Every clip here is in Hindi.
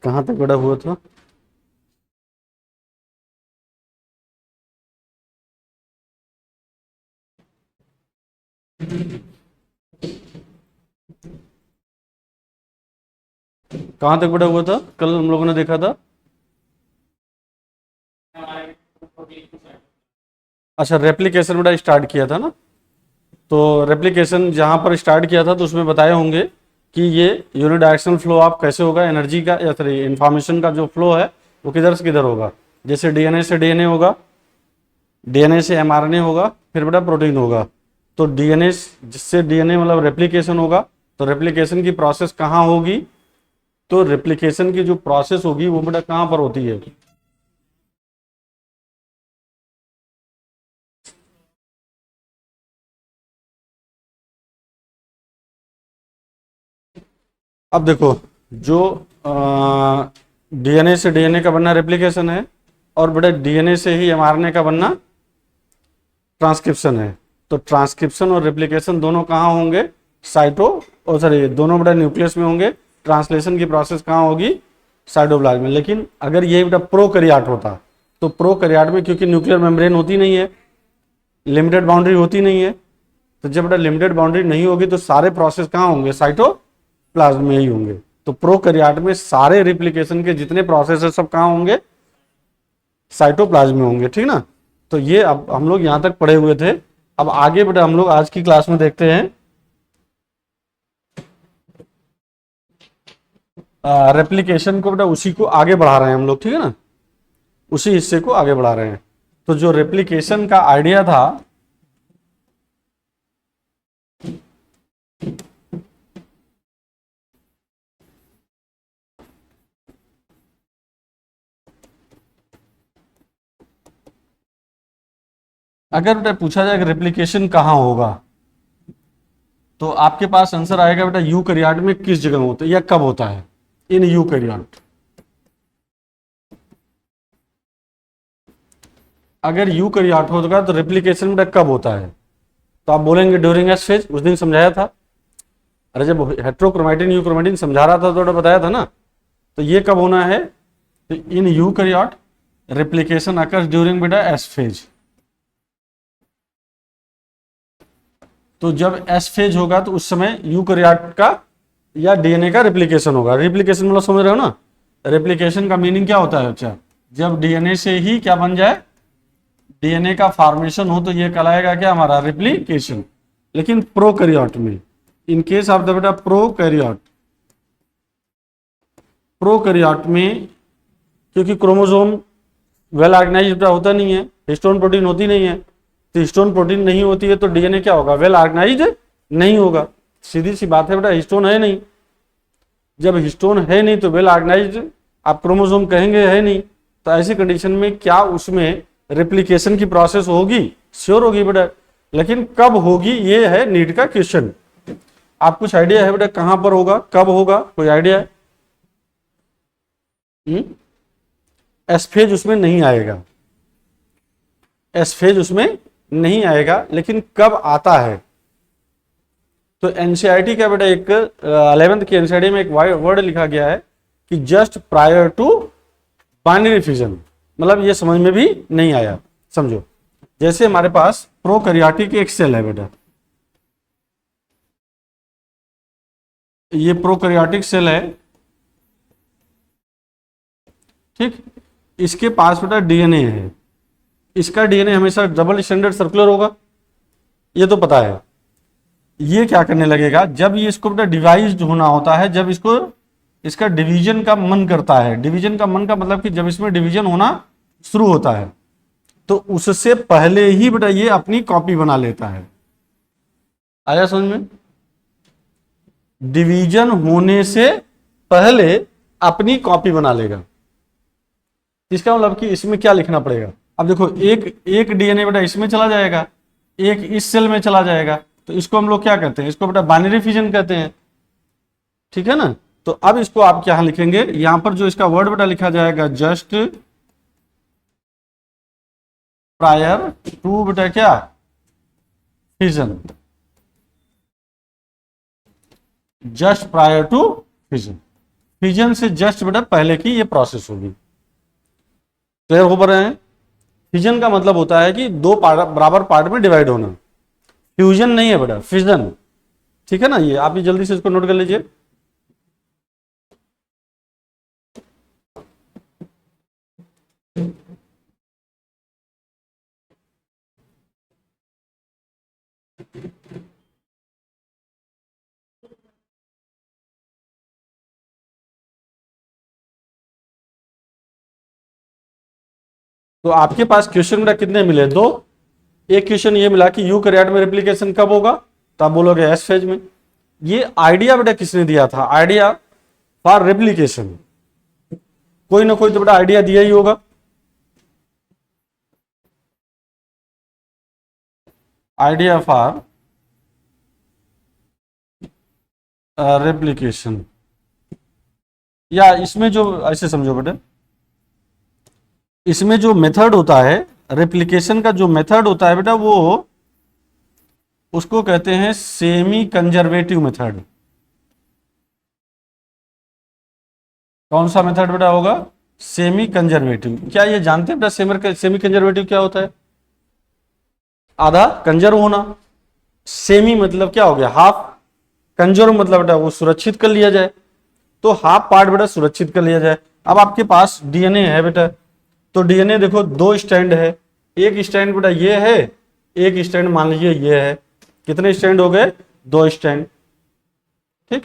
कहाँ तक बड़ा हुआ था? कहाँ तक बड़ा हुआ था कल हम लोगों ने देखा था? अच्छा, रेप्लिकेशन बड़ा स्टार्ट किया था ना। तो रेप्लिकेशन जहाँ पर स्टार्ट किया था तो उसमें बताए होंगे कि ये यूनिडायरेक्शनल फ्लो आप कैसे होगा, एनर्जी का या सॉरी इंफॉर्मेशन का जो फ्लो है वो किधर से किधर होगा। जैसे डीएनए से डीएनए होगा, डीएनए से एमआरएनए होगा, फिर बेटा प्रोटीन होगा। तो डीएनए जिससे डीएनए मतलब रेप्लिकेशन होगा, तो रेप्लिकेशन की प्रोसेस कहाँ होगी? तो रेप्लिकेशन की जो प्रोसेस होगी वो बेटा कहाँ पर होती है? अब देखो, जो डीएनए से डीएनए का बनना रेप्लिकेशन है, और बेटा डीएनए से ही एमआरएनए का बनना ट्रांसक्रिप्शन है। तो ट्रांसक्रिप्शन और रेप्लिकेशन दोनों कहाँ होंगे? साइटो और सॉरी दोनों बेटा न्यूक्लियस में होंगे। ट्रांसलेशन की प्रोसेस कहाँ होगी? साइटोप्लाज्म में। लेकिन अगर ये बेटा प्रोकैरियोट होता, तो प्रोकैरियोट में क्योंकि न्यूक्लियर मेम्ब्रेन होती नहीं है, लिमिटेड बाउंड्री होती नहीं है, तो जब बेटा लिमिटेड बाउंड्री नहीं होगी तो सारे प्रोसेस कहाँ होंगे? साइटोप्लाज्म में ही होंगे। तो प्रोकैरियोट में सारे रिप्लिकेशन के जितने प्रोसेस है सब कहाँ होंगे? साइटोप्लाज्म में होंगे, ठीक ना। तो ये अब हम लोग यहां तक पढ़े हुए थे। अब आगे बेटा हम लोग आज की क्लास में देखते हैं रेप्लिकेशन को। बेटा उसी को आगे बढ़ा रहे हैं हम लोग, ठीक है ना, उसी हिस्से को आगे बढ़ा रहे हैं। तो जो रेप्लिकेशन का आइडिया था, अगर बेटा पूछा जाए कि रेप्लिकेशन कहाँ होगा, तो आपके पास आंसर आएगा बेटा यूकैरियोट में किस जगह होता है या कब होता है? इन यूकैरियोट। अगर यूकैरियोट होगा तो रेप्लिकेशन बेटा कब होता है? तो आप बोलेंगे ड्यूरिंग एस फेज। उस दिन समझाया था, अरे जब हेट्रोक्रोमेटिन यूक्रोमेटिन समझा रहा था तो बताया था ना। तो ये कब होना है? तो इन यूकैरियोट रेप्लिकेशन अकर्स ड्यूरिंग बेटा एस फेज। तो जब एस फेज होगा तो उस समय यूकैरियोट का या डीएनए का रेप्लिकेशन होगा। रेप्लिकेशन मतलब समझ रहे हो ना? रेप्लिकेशन का मीनिंग क्या होता है बच्चा? जब डीएनए से ही क्या बन जाए, डीएनए का फॉर्मेशन हो, तो ये कहलाएगा क्या? हमारा रेप्लिकेशन। लेकिन प्रोकैरियोट में, इन केस ऑफ द बेटा प्रोकैरियोट, प्रोकैरियोट में क्योंकि क्रोमोसोम वेल ऑर्गेनाइज्ड होता नहीं है, हिस्टोन प्रोटीन होती नहीं है, तो हिस्टोन प्रोटीन नहीं होती है तो डीएनए क्या होगा? वेल ऑर्गेनाइज्ड नहीं होगा। सीधी सी बात है बेटा, हिस्टोन है नहीं। जब हिस्टोन है नहीं तो वेल ऑर्गेनाइज्ड आप क्रोमोसोम कहेंगे है नहीं। तो ऐसी कंडीशन में क्या उसमें रेप्लिकेशन की प्रोसेस होगी? श्योर होगी बेटा। लेकिन कब होगी ये है नीड का क्वेश्चन। आप कुछ आइडिया है बेटा कहां पर होगा, कब होगा? कोई आइडिया है? एस फेज उसमें नहीं आएगा, एस फेज उसमें नहीं आएगा, लेकिन कब आता है? तो एनसीईआरटी का बेटा एक 11th की एनसीईआरटी में एक वर्ड लिखा गया है कि just prior to binary fission. मतलब ये समझ में भी नहीं आया। समझो, जैसे हमारे पास प्रोकैरियोटिक एक सेल है बेटा, ये प्रोकैरियोटिक सेल है, ठीक। इसके पास बेटा डीएनए है, इसका डीएनए हमेशा डबल स्टैंडर्ड सर्कुलर होगा, ये तो पता है। ये क्या करने लगेगा जब ये इसको बेटा डिवाइज्ड होना होता है, जब इसको इसका डिवीजन का मन करता है। डिवीजन का मन का मतलब कि जब इसमें डिवीजन होना शुरू होता है तो उससे पहले ही बेटा ये अपनी कॉपी बना लेता है। आया समझ में? डिवीजन होने से पहले अपनी कॉपी बना लेगा। इसका मतलब कि इसमें क्या लिखना पड़ेगा? अब देखो, एक एक डीएनए बेटा इसमें चला जाएगा, एक इस सेल में चला जाएगा, तो इसको हम लोग क्या कहते हैं? इसको बेटा बाइनरी फिजन कहते हैं, ठीक है ना। तो अब इसको आप क्या लिखेंगे? यहां पर जो इसका वर्ड बेटा लिखा जाएगा जस्ट प्रायर टू बेटा क्या? Fission. Just prior to fission. Fission से जस्ट बेटा पहले की ये प्रोसेस होगी। क्लियर हो पा रहे हैं? फिजन का मतलब होता है कि दो बराबर पार्ट में डिवाइड होना। फ्यूजन नहीं है बेटा, फिजन। ठीक है ना? ये आप भी जल्दी से इसको नोट कर लीजिए। तो आपके पास क्वेश्चन बेटा कितने मिले? दो। एक क्वेश्चन ये मिला कि यूकैरियोट में रेप्लिकेशन कब होगा, तो आप बोलोगे एस फेज में। ये आइडिया बेटा किसने दिया था? आइडिया फॉर रेप्लिकेशन कोई ना कोई तो बेटा आइडिया दिया ही होगा। आइडिया फॉर रेप्लिकेशन, या इसमें जो ऐसे समझो बेटा, इसमें जो मेथड होता है रेप्लिकेशन का, जो मेथड होता है बेटा वो उसको कहते हैं सेमी कंजर्वेटिव मेथड। कौन सा मेथड बेटा होगा? Semi conservative. क्या ये जानते हैं बेटा सेमी कंजर्वेटिव क्या होता है? आधा कंजर्व होना। सेमी मतलब क्या हो गया? हाफ। कंजर्व मतलब बेटा वो सुरक्षित कर लिया जाए, तो हाफ पार्ट बेटा सुरक्षित कर लिया जाए। अब आपके पास डीएनए है बेटा, तो डीएनए देखो दो स्टैंड है। एक स्टैंड बेटा ये है, एक स्टैंड मान लीजिए ये है। कितने स्टैंड हो गए? दो स्टैंड। ठीक,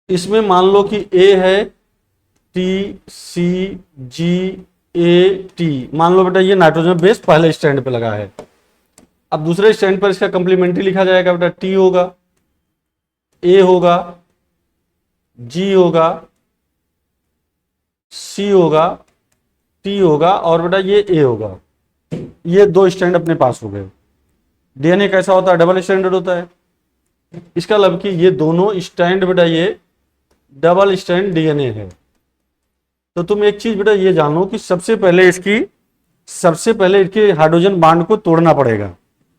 इसमें मान लो कि ए है, T C ji A T, मान लो बेटा ये नाइट्रोजन बेस पहले स्टैंड पे लगा है। अब दूसरे स्टैंड पर इसका कंप्लीमेंट्री लिखा जाएगा बेटा, टी होगा, ए होगा, जी होगा, सी होगा, टी होगा और बेटा ये ए होगा। ये दो स्टैंड अपने पास हो गए। डीएनए कैसा होता है? डबल स्टैंडर्ड होता है। इसका मतलब कि ये दोनों स्टैंड बेटा ये डबल स्टैंड डीएनए है। तो तुम एक चीज बेटा ये जानो कि सबसे पहले इसके हाइड्रोजन बांड को तोड़ना पड़ेगा।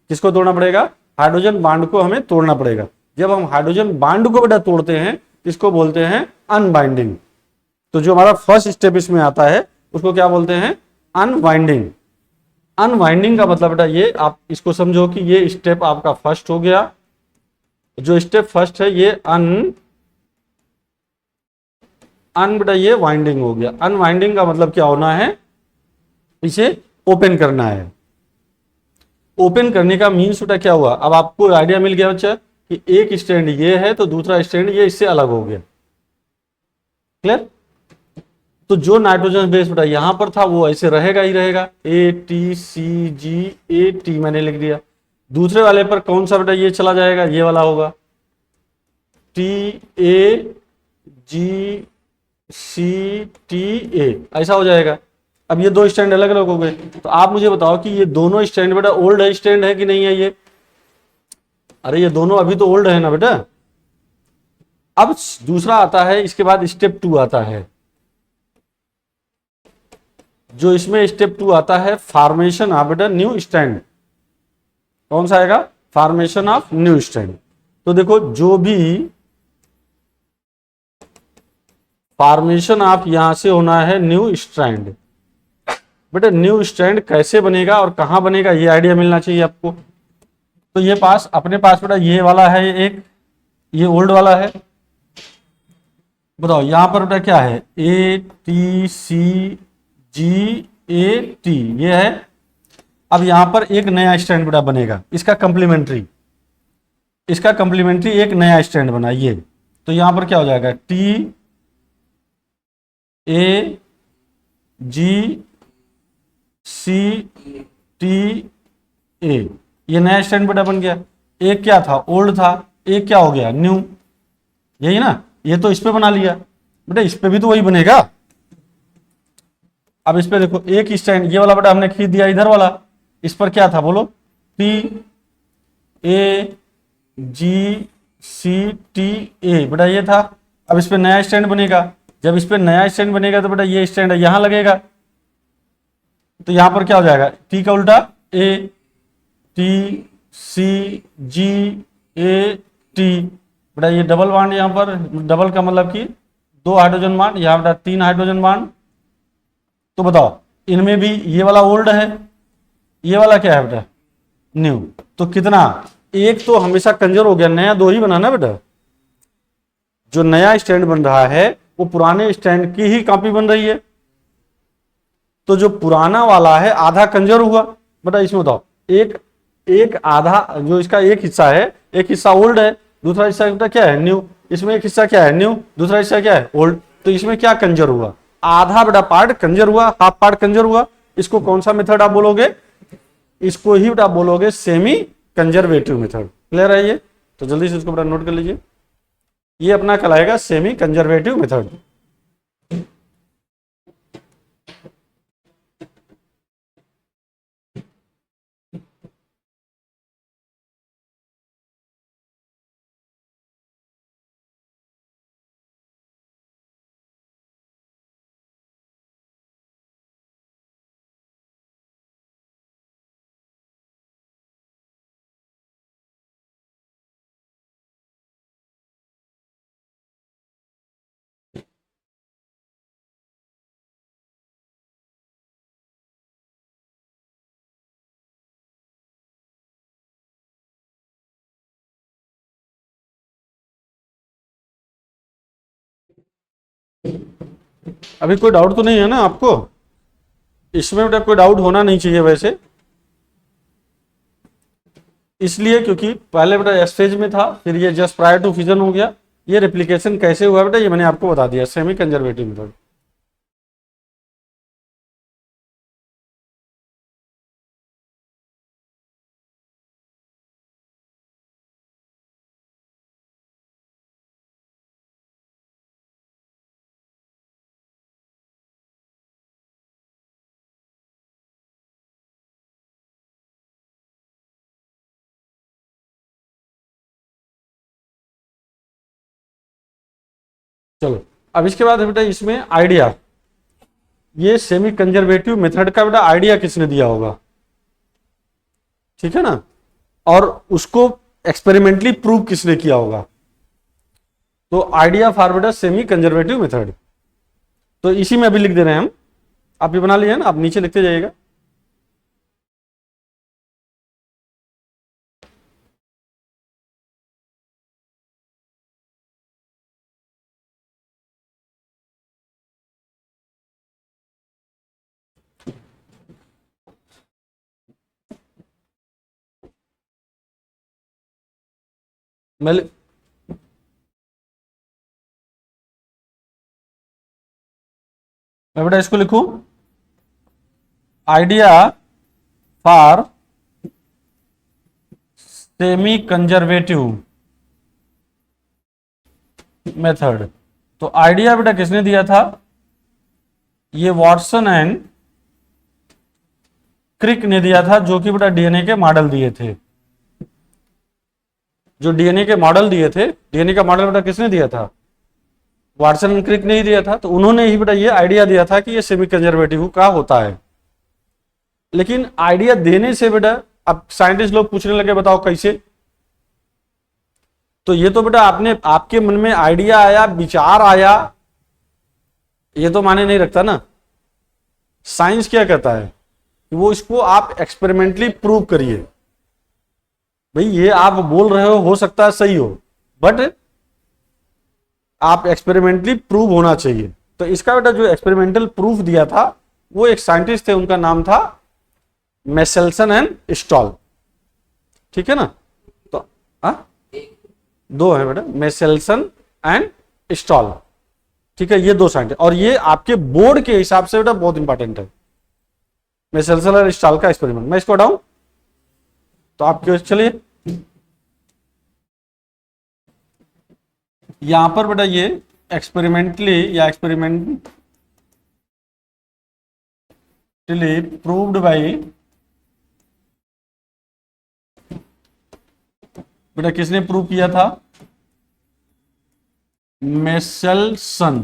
किसको तोड़ना पड़ेगा? हाइड्रोजन बांड को हमें तोड़ना पड़ेगा। जब हम हाइड्रोजन बांड को बेटा तोड़ते हैं, इसको बोलते हैं अनबाइंडिंग। तो जो हमारा फर्स्ट स्टेप इसमें आता है उसको क्या बोलते हैं? अनबाइंडिंग। अनबाइंडिंग का मतलब बेटा ये, आप इसको समझो कि ये स्टेप आपका फर्स्ट हो गया। जो स्टेप फर्स्ट है ये अन बेटा ये वाइंडिंग हो गया। अनवाइंडिंग का मतलब क्या होना है? इसे ओपन करना है। ओपन करने का मीन्स बेटा क्या हुआ? अब आपको आइडिया मिल गया बच्चा कि एक स्टैंड ये है तो दूसरा स्टैंड ये इससे अलग हो गया। क्लियर? तो जो नाइट्रोजन बेस बेटा यहां पर था वो ऐसे रहेगा ही रहेगा, A T C ji A T मैंने लिख दिया। दूसरे वाले पर कौन सा बेटा ये चला जाएगा? ये वाला होगा, T A ji C T A, ऐसा हो जाएगा। अब ये दो स्टैंड अलग अलग हो गए। तो आप मुझे बताओ कि ये दोनों स्टैंड बेटा ओल्ड स्टैंड है कि नहीं है ये? अरे ये दोनों अभी तो ओल्ड है ना बेटा। अब दूसरा आता है, इसके बाद स्टेप 2 आता है। जो इसमें स्टेप 2 आता है फॉर्मेशन ऑफ बेटा न्यू स्टैंड। कौन सा आएगा? Formation of new stand. तो देखो जो भी फॉर्मेशन ऑफ यहां से होना है न्यू स्ट्रैंड। बेटा न्यू स्ट्रैंड कैसे बनेगा और कहां बनेगा ये आइडिया मिलना चाहिए आपको। तो ये अपने पास बेटा ये वाला है, एक ये ओल्ड वाला है। बताओ यहां पर बेटा क्या है? A T C ji A T ये है। अब यहां पर एक नया स्टैंड बेटा बनेगा, इसका कंप्लीमेंट्री एक नया स्टैंड बना ये। तो यहां पर क्या हो जाएगा? T A ji C T A, ये नया स्टैंड बेटा बन गया। एक क्या था? ओल्ड था। एक क्या हो गया? न्यू। यही ना? ये तो इस पे बना लिया बेटा, इस पे भी तो वही बनेगा। अब इस पे देखो एक स्टैंड ये वाला बेटा हमने खींच दिया इधर वाला। इस पर क्या था बोलो? T A ji C T A बेटा ये था। अब इस पे नया स्टैंड बनेगा। जब इस पे नया स्टैंड बनेगा तो बेटा ये स्टैंड यहां लगेगा। तो यहां पर क्या हो जाएगा? टी का उल्टा A T C ji A T बेटा ये डबल बॉन्ड, यहां पर डबल का मतलब कि 2 हाइड्रोजन बॉन्ड, यहाँ बेटा 3 हाइड्रोजन बॉन्ड। तो बताओ इनमें भी ये वाला ओल्ड है, ये वाला क्या है बेटा न्यू। तो कितना, एक तो हमेशा कंजर हो गया, नया 2 ही बना ना बेटा। जो नया स्टैंड बन रहा है वो पुराने स्टैंड की ही कॉपी बन रही है। तो जो पुराना वाला है आधा कंजर हुआ बेटा। इसमें बताओ एक आधा, जो इसका एक हिस्सा है, एक हिस्सा ओल्ड है, दूसरा हिस्सा बेटा क्या है न्यू। इसमें एक हिस्सा क्या है न्यू, दूसरा हिस्सा क्या है ओल्ड। तो इसमें क्या कंजर हुआ, आधा बेटा पार्ट कंजर हुआ, हाफ पार्ट कंजर हुआ। इसको कौन सा मेथड आप बोलोगे, इसको ही बेटा बोलोगे सेमी कंजर्वेटिव मेथड। क्लियर है ये। तो जल्दी से इसको बेटा नोट कर लीजिए, ये अपना कहलाएगा सेमी कंजर्वेटिव मेथड। अभी कोई डाउट तो नहीं है ना आपको इसमें बेटा, कोई डाउट होना नहीं चाहिए वैसे, इसलिए क्योंकि पहले बेटा एस फेज में था, फिर ये जस्ट प्रायर टू फ्यूजन हो गया। ये रेप्लिकेशन कैसे हुआ बेटा, ये मैंने आपको बता दिया, सेमी कंजर्वेटिव मेथड। चलो अब इसके बाद बेटा इसमें आइडिया, ये सेमी कंजर्वेटिव मेथड का बेटा आइडिया किसने दिया होगा, ठीक है ना, और उसको एक्सपेरिमेंटली प्रूव किसने किया होगा। तो आइडिया फॉर बेटा सेमी कंजर्वेटिव मेथड, तो इसी में अभी लिख दे रहे हैं हम। आप ये बना लिए ना, आप नीचे लिखते जाइएगा। मैं बेटा इसको लिखूं, idea for semi conservative method. तो आइडिया बेटा किसने दिया था, ये वॉटसन एंड क्रिक ने दिया था, जो कि बेटा डीएनए के मॉडल दिए थे। जो डीएनए के मॉडल दिए थे, डीएनए का मॉडल बेटा किसने दिया था, वाटसन एंड क्रिक ने ही दिया था। तो उन्होंने ही बेटा ये आइडिया दिया था कि ये सेमी कंजर्वेटिव का होता है। लेकिन आइडिया देने से बेटा अब साइंटिस्ट लोग पूछने लगे बताओ कैसे। तो ये तो बेटा आपने, आपके मन में आइडिया आया, विचार आया, ये तो माने नहीं रखता ना। साइंस क्या कहता है कि वो इसको आप एक्सपेरिमेंटली प्रूव करिए। भाई ये आप बोल रहे हो सकता है सही हो, बट आप एक्सपेरिमेंटली प्रूव होना चाहिए। तो इसका बेटा जो एक्सपेरिमेंटल प्रूफ दिया था वो एक साइंटिस्ट थे, उनका नाम था मेसेल्सन एंड स्टॉल, ठीक है ना। तो दो है बेटा, मेसेल्सन एंड स्टॉल, ठीक है, ये दो साइंटिस्ट। और ये आपके बोर्ड के हिसाब से बेटा बहुत इंपॉर्टेंट है, मेसेल्सन और स्टॉल का एक्सपेरिमेंट। मैं इसको हटाऊं तो आपके, चलिए यहां पर बेटा ये एक्सपेरिमेंटली या एक्सपेरिमेंटली प्रूव्ड बाय, बेटा किसने प्रूव किया था, मेसेल्सन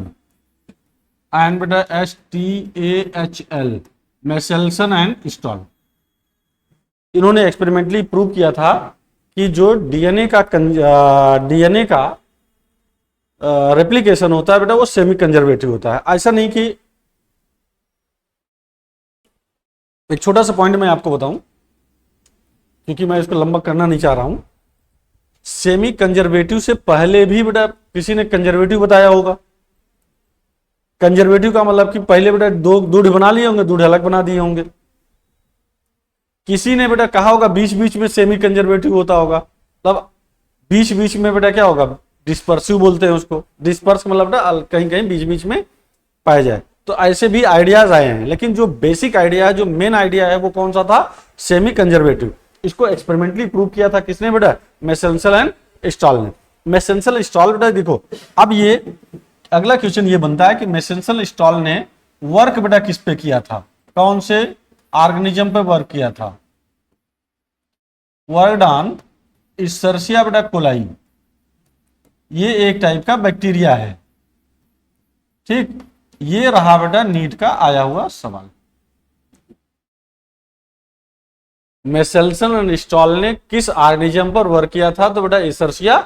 एंड बेटा STAHL, मेसेल्सन एंड स्टॉल। इन्होंने एक्सपेरिमेंटली प्रूव किया था कि जो डीएनए का रेप्लिकेशन होता है बेटा वो सेमी कंजर्वेटिव होता है। ऐसा नहीं कि, एक छोटा सा पॉइंट मैं आपको बताऊं क्योंकि मैं इसको लंबा करना नहीं चाह रहा हूं। सेमी कंजर्वेटिव से पहले भी बेटा किसी ने कंजर्वेटिव बताया होगा। कंजर्वेटिव का मतलब कि पहले बेटा दो दूध बना लिए होंगे, दूध अलग बना दिए होंगे। किसी ने बेटा कहा होगा बीच बीच में सेमी कंजर्वेटिव होता होगा, मतलब बीच बीच में बेटा क्या होगा, डिस्पर्सिव बोलते हैं उसको। डिस्पर्स मतलब बेटा कहीं कहीं बीच बीच में पाया जाए। तो ऐसे भी आइडियाज आए हैं, लेकिन जो बेसिक आइडिया है, जो मेन आइडिया है, वो कौन सा था, सेमी कंजर्वेटिव। इसको एक्सपेरिमेंटली प्रूव किया था किसने बेटा, मेसेंसल एंड स्टॉल ने। मेसेंसल स्टॉल बेटा देखो, अब ये अगला क्वेश्चन ये बनता है कि मेसेंसल स्टॉल ने वर्क बेटा किस पे किया था, कौन से ऑर्गेनिज्म पे वर्क किया था। वर्क ऑन इशर्सिया बेटा कोलाई, ये एक टाइप का बैक्टीरिया है। ठीक, ये रहा बेटा नीट का आया हुआ सवाल। मेसेंसल एंड स्टॉल ने किस ऑर्गेनिज्म पर वर्क किया था, तो बेटा इशर्सिया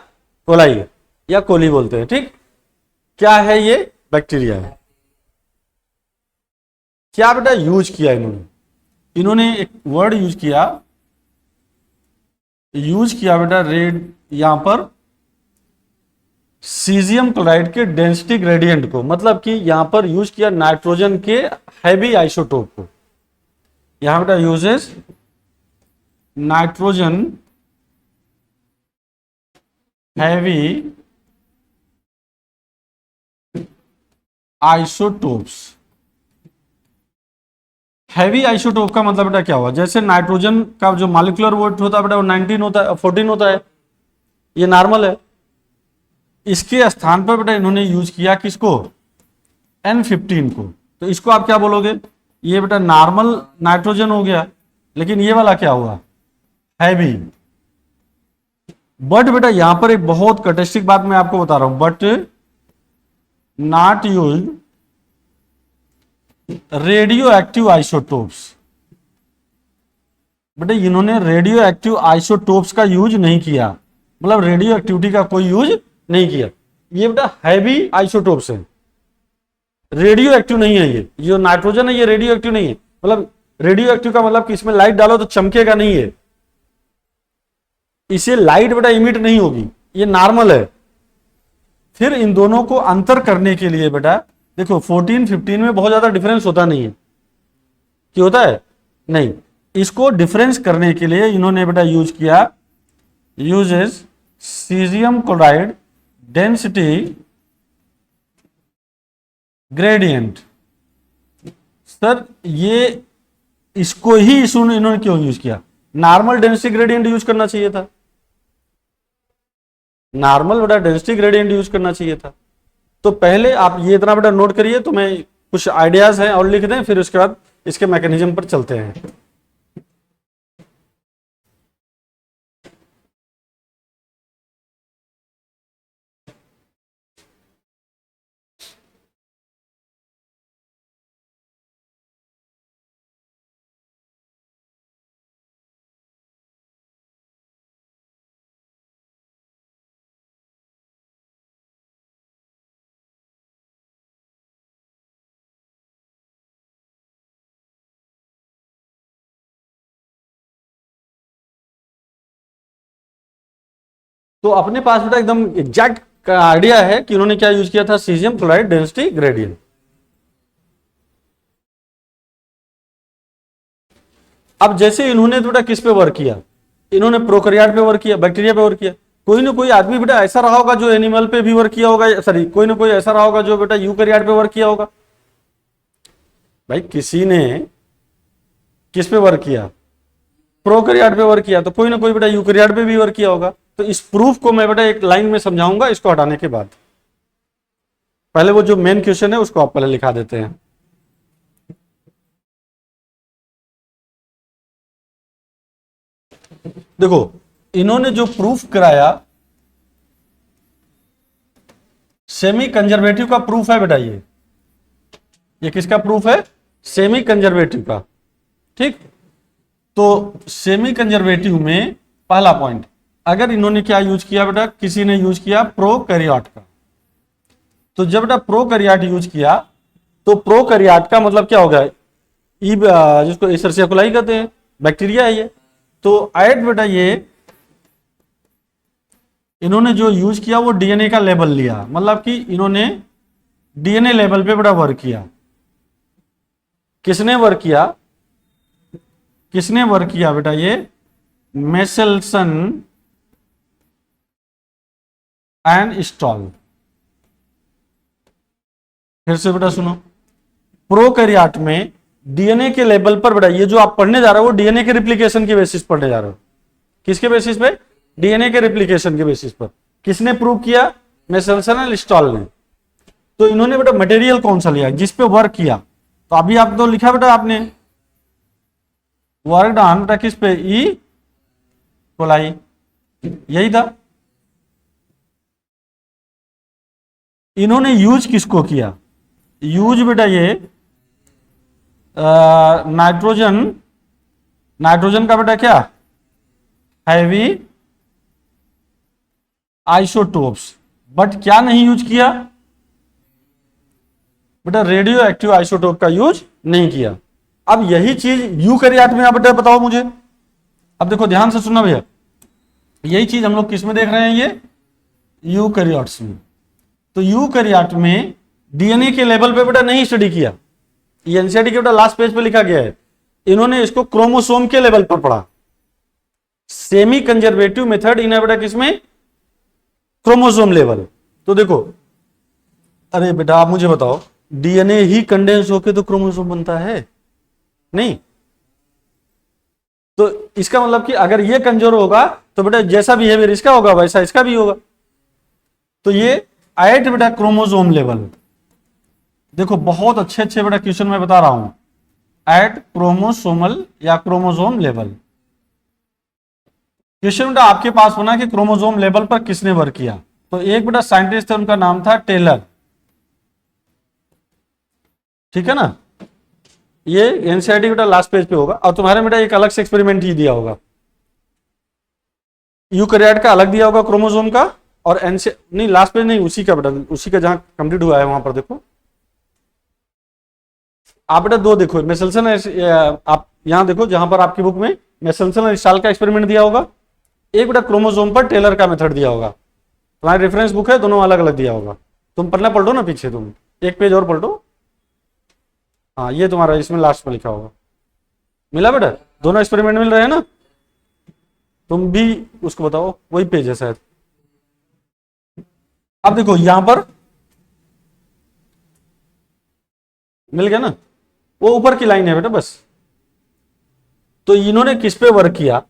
कोलाई या कोली बोलते हैं। ठीक, क्या है ये, बैक्टीरिया है। क्या बेटा यूज किया इन्होंने एक वर्ड यूज किया बेटा रेड, यहां पर सीजियम क्लोराइड के डेंसिटी ग्रेडियंट को, मतलब कि यहां पर यूज किया नाइट्रोजन के हैवी आइसोटोप को। यहां बेटा uses nitrogen heavy isotopes. Heavy isotope का मतलब बेटा क्या हुआ, जैसे नाइट्रोजन का जो मॉलिक्यूलर वेट होता है बेटा वो 19 होता है, 14 होता है, ये नॉर्मल है। इसके स्थान पर बेटा इन्होंने यूज किया किसको, N15 को। तो इसको आप क्या बोलोगे, ये बेटा नॉर्मल नाइट्रोजन हो गया, लेकिन ये वाला क्या हुआ, हैवी। बट बेटा यहां पर एक बहुत कटेस्टिक बात मैं आपको बता रहा हूं, but not use radio active isotopes. बेटा इन्होंने रेडियो एक्टिव आइसोटोप्स का यूज नहीं किया, मतलब रेडियो एक्टिविटी का कोई यूज नहीं किया। ये बेटा हैवी आइसोटोप्स है, रेडियो एक्टिव नहीं है। ये जो नाइट्रोजन है ये रेडियो एक्टिव नहीं है, मतलब रेडियो एक्टिव का मतलब कि इसमें लाइट डालो तो चमकेगा नहीं है, इसे लाइट बेटा इमिट नहीं होगी, ये नॉर्मल है। फिर इन दोनों को अंतर करने के लिए बेटा देखो 14-15 में बहुत ज्यादा डिफरेंस होता नहीं है, क्या होता है नहीं। इसको डिफरेंस करने के लिए इन्होंने बेटा यूज किया, uses caesium chloride density gradient. Sir ये इसको ही इन्होंने क्यों यूज किया, नॉर्मल डेंसिटी ग्रेडियंट यूज करना चाहिए था, नॉर्मल बेटा डेंसिटी ग्रेडियंट यूज करना चाहिए था। तो पहले आप ये इतना बेटा नोट करिए, तो मैं कुछ आइडियाज हैं और लिख दें, फिर उसके बाद इसके मैकेनिज्म पर चलते हैं। तो अपने पास बेटा एकदम एग्जैक्ट आइडिया है कि उन्होंने क्या यूज किया था, सीजियम क्लोराइड डेंसिटी ग्रेडियंट। अब जैसे इन्होंने बेटा किस पे वर्क किया, इन्होंने प्रोकैरियोट पे वर्क किया, बैक्टीरिया पे वर्क किया। कोई ना कोई आदमी बेटा ऐसा रहा होगा जो एनिमल पे भी वर्क किया होगा, सॉरी कोई ना कोई ऐसा रहा होगा जो बेटा यूकैरियोट पे वर्क किया होगा। भाई किसी ने किस पे वर्क किया, प्रोकैरियोट पे वर्क किया, तो कोई ना कोई बेटा यूकैरियोट पे भी वर्क किया होगा। तो इस प्रूफ को मैं बेटा एक लाइन में समझाऊंगा इसको हटाने के बाद। पहले वो जो मेन क्वेश्चन है उसको आप पहले लिखा देते हैं। देखो इन्होंने जो प्रूफ कराया, सेमी कंजर्वेटिव का प्रूफ है बेटा, ये किसका प्रूफ है, सेमी कंजर्वेटिव का। ठीक, तो सेमी कंजर्वेटिव में पहला पॉइंट, अगर इन्होंने क्या यूज किया बेटा, किसी ने यूज किया प्रोकैरियोट का, तो जब बेटा प्रोकैरियोट यूज किया तो प्रोकैरियोट का मतलब क्या हो गया, जिसको एसरसिया कोलाई कहते हैं, बैक्टीरिया है ये। तो ऐड बेटा ये इन्होंने जो यूज किया वो डीएनए का लेवल लिया, मतलब कि इन्होंने डीएनए लेवल पे बड़ा वर्क किया। किसने वर्क किया, किसने वर्क किया बेटा, ये मेसेल्सन एंड स्टॉल। फिर से बेटा सुनो, प्रोकैरियोट में डीएनए के लेवल पर बेटा ये जो आप पढ़ने जा रहे हो वो डीएनए के रिप्लिकेशन के बेसिस पढ़ने जा रहे हो। किसके बेसिस पे, डीएनए के रिप्लिकेशन के बेसिस पर। किसने प्रूव किया, मेसेल्सन एंड स्टॉल ने। तो इन्होंने बेटा मटेरियल कौन सा लिया जिस पे वर्क किया, तो अभी आप तो लिखा बेटा आपने वर्क डन बेटा किस पे, ई कोलाई, यही था। इन्होंने यूज किसको किया, यूज बेटा ये नाइट्रोजन, नाइट्रोजन का बेटा क्या, हैवी आइसोटोप्स, बट क्या नहीं यूज किया बेटा, रेडियो एक्टिव आइसोटोप का यूज नहीं किया। अब यही चीज यूकैरियोट में आप बेटा बताओ मुझे। अब देखो ध्यान से सुनना भैया, यही चीज हम लोग किस में देख रहे हैं, ये यूकैरियोट्स में। तो यूकैरियोट में डीएनए के लेवल पे बेटा नहीं स्टडी किया, ये एनसीईआरटी के बेटा लास्ट पेज पे लिखा गया है। इन्होंने इसको क्रोमोसोम के लेवल पर पढ़ा। सेमी कंजर्वेटिव मेथड इन बेटा किसमें, क्रोमोसोम लेवल। तो देखो, अरे बेटा आप मुझे बताओ, डीएनए ही कंडेंस होके तो क्रोमोसोम बनता है नहीं। तो इसका मतलब कि अगर ये कमजोर होगा तो बेटा जैसा बिहेवियर इसका होगा वैसा इसका भी होगा। तो ये एट बेटा क्रोमोसोम लेवल, देखो बहुत अच्छे अच्छे बेटा क्वेश्चन मैं बता रहा हूं, एट क्रोमोसोमल या क्रोमोसोम लेवल। क्वेश्चन बेटा आपके पास बना कि क्रोमोसोम लेवल पर किसने वर्क किया। तो एक बेटा साइंटिस्ट था, उनका नाम था टेलर, ठीक है ना। ये एनसीईआरटी बेटा लास्ट पेज पे होगा, और तुम्हारे बेटा एक अलग से एक्सपेरिमेंट ही दिया होगा, यूकैरियोट का अलग दिया होगा क्रोमोसोम का, और नहीं लास्ट पेज नहीं, उसी का बेटा, उसी का जहां कंप्लीट हुआ है वहां पर देखो आप बेटा दो देखो, मेसेल्सन आप यहां देखो जहां पर आपकी बुक में मेसेल्सन और स्टॉल का एक्सपेरिमेंट दिया होगा, एक बेटा क्रोमोसोम पर टेलर का मेथड दिया होगा। तुम्हारी रेफरेंस बुक है, दोनों अलग अलग दिया होगा। तुम पढ़ना पलटो ना पीछे, तुम एक पेज और पलटो। हाँ ये तुम्हारा इसमें लास्ट में लिखा होगा, मिला बेटा, दोनों एक्सपेरिमेंट मिल रहे हैं ना। तुम भी उसको बताओ, वही पेज है शायद। अब देखो यहां पर मिल गया ना, वो ऊपर की लाइन है बेटा बस। तो इन्होंने किस पे वर्क किया,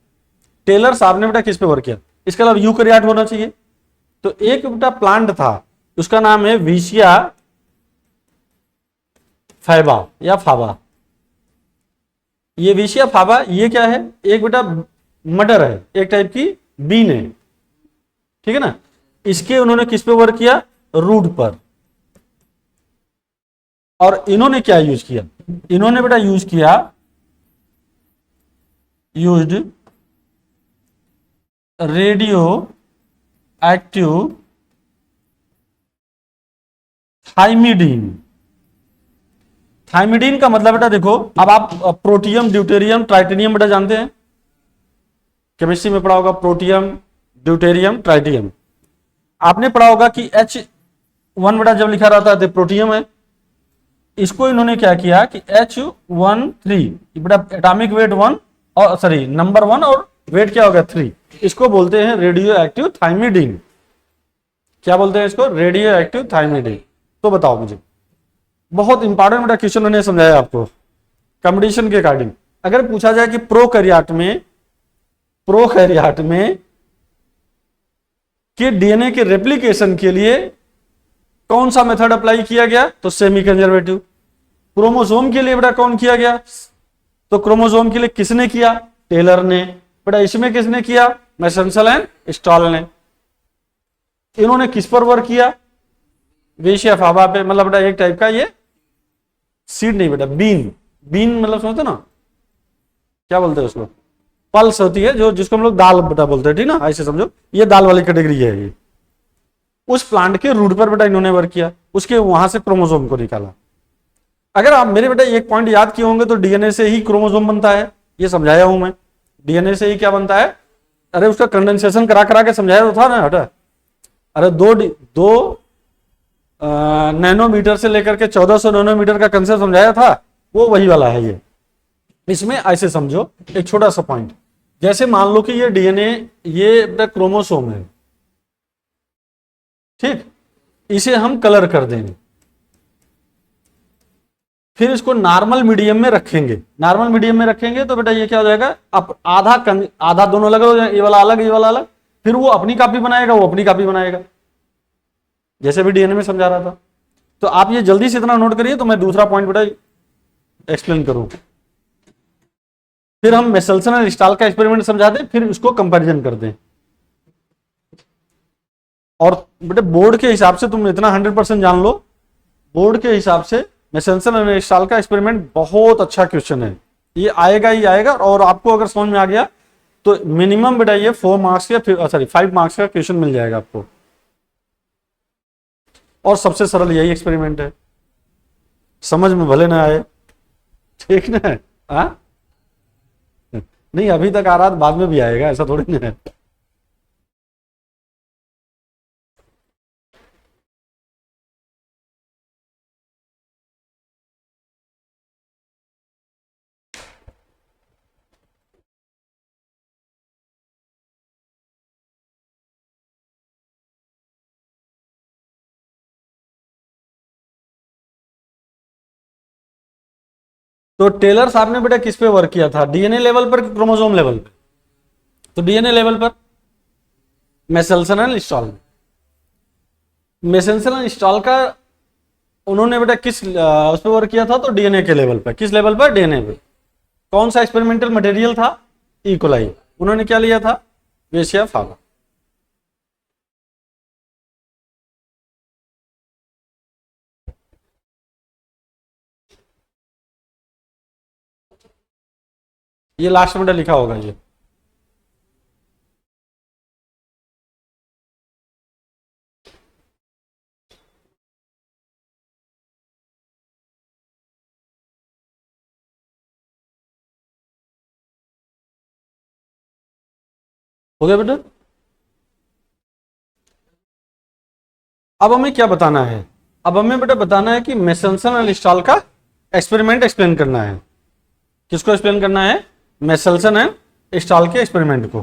टेलर साहब ने बेटा किस पे वर्क किया, इसका मतलब यूकैरियोट होना चाहिए। तो एक बेटा प्लांट था, उसका नाम है विशिया फैबा या फाबा। ये विशिया फाबा ये क्या है, एक बेटा मटर है, एक टाइप की बीन है, ठीक है ना। इसके उन्होंने किस पे वर्क किया, रूट पर। और इन्होंने क्या यूज किया, इन्होंने बेटा यूज किया, used radio active thymidine. Thymidine का मतलब बेटा देखो, अब आप प्रोटियम, ड्यूटेरियम, ट्राइटेनियम बेटा जानते हैं, केमिस्ट्री में पढ़ा होगा, प्रोटियम, ड्यूटेरियम, ट्राइटियम। आपने पढ़ा होगा कि H1 बेटा जब लिखा रहता है तो प्रोटियम है। इसको इन्होंने क्या किया कि H13 बेटा एटॉमिक वेट 1 और सॉरी नंबर 1 और वेट क्या हो गया 3, इसको बोलते हैं रेडियो एक्टिव थाइमिडीन। क्या बोलते हैं इसको, रेडियो एक्टिव थाइमिडीन। तो बताओ मुझे, बहुत इंपॉर्टेंट बेटा क्वेश्चन उन्होंने समझाया आपको कंपटीशन के अकॉर्डिंग। अगर पूछा जाए कि प्रोकैरियोट में कि डीएनए के रेप्लिकेशन के लिए कौन सा मेथड अप्लाई किया गया, तो सेमी कंजर्वेटिव। क्रोमोसोम के लिए बेटा कौन किया गया, तो क्रोमोसोम के लिए किसने किया, टेलर ने। बेटा इसमें किसने किया, मेसेल्सन एंड स्टॉल ने। इन्होंने किस पर वर्क किया, विशिया फाबा पे, मतलब बेटा एक टाइप का ये सीड नहीं बेटा, बीन। बीन मतलब समझते ना, क्या बोलते हैं उसको, पल्स होती है जो, जिसको हम लोग दाल बेटा बोलते हैं, ठीक ना, ऐसे समझो ये दाल वाली कैटेगरी है ये। उस प्लांट के रूट पर बेटा इन्होंने वर्क किया, उसके वहां से क्रोमोसोम को निकाला। अगर आप मेरे बेटा एक पॉइंट याद किए होंगे तो डीएनए से ही क्रोमोसोम बनता है, ये समझाया हूं मैं। डीएनए से ही क्या बनता है, अरे उसका कंडेंसेशन करा करा के समझाया तो था ना बेटा। अरे दो नैनोमीटर से लेकर के 1400 नैनोमीटर का कंसेप्ट समझाया था, वो वही वाला है ये। इसमें ऐसे समझो, एक छोटा सा पॉइंट, जैसे मान लो कि ये डीएनए, ये क्रोमोसोम है, ठीक, इसे हम कलर कर देंगे, फिर इसको नॉर्मल मीडियम में रखेंगे। नॉर्मल मीडियम में रखेंगे तो बेटा ये क्या हो जाएगा, अब आधा दोनों अलग हो जाएगा, ये वाला अलग, ये वाला अलग, फिर वो अपनी कॉपी बनाएगा, वो अपनी कॉपी बनाएगा, जैसे भी डीएनए में समझा रहा था। तो आप ये जल्दी से इतना नोट करिए, तो मैं दूसरा पॉइंट बेटा एक्सप्लेन करूं। फिर हम मेसल्सन और स्टाल का एक्सपेरिमेंट समझा दें, फिर उसको कंपैरिजन कर दें। और बेटे बोर्ड के हिसाब से तुम इतना 100% जान लो, बोर्ड के हिसाब से मेसल्सन और स्टाल का एक्सपेरिमेंट बहुत अच्छा क्वेश्चन है, ये आएगा ही आएगा। और आपको अगर समझ में आ गया तो मिनिमम बेटा ये 4 मार्क्स या 5 मार्क्स का क्वेश्चन मिल जाएगा आपको। और सबसे सरल यही एक्सपेरिमेंट है, समझ में भले ना आए, ठीक ना है? नहीं अभी तक आ रहा, बाद में भी आएगा, ऐसा थोड़ी ना है। तो टेलर साहब ने बेटा किस पे वर्क किया था, डीएनए लेवल पर, क्रोमोसोम लेवल पे? तो डीएनए लेवल पर। मेसल्सन एंड स्टॉल में, मेसल्सन एंड स्टॉल का उन्होंने बेटा किस उस पर वर्क किया था, तो डीएनए के लेवल पर। किस लेवल पर? डीएनए पे। कौन सा एक्सपेरिमेंटल मटेरियल था? इकोलाई। उन्होंने क्या लिया था? वेशिया फागा। ये लास्ट में लिखा होगा ये। हो गया बेटा? अब हमें क्या बताना है? अब हमें बेटा बताना है कि मेसल्सन एंड स्टॉल का एक्सपेरिमेंट एक्सप्लेन करना है। किसको एक्सप्लेन करना है? मेसल्सन एंड स्टॉल के एक्सपेरिमेंट को।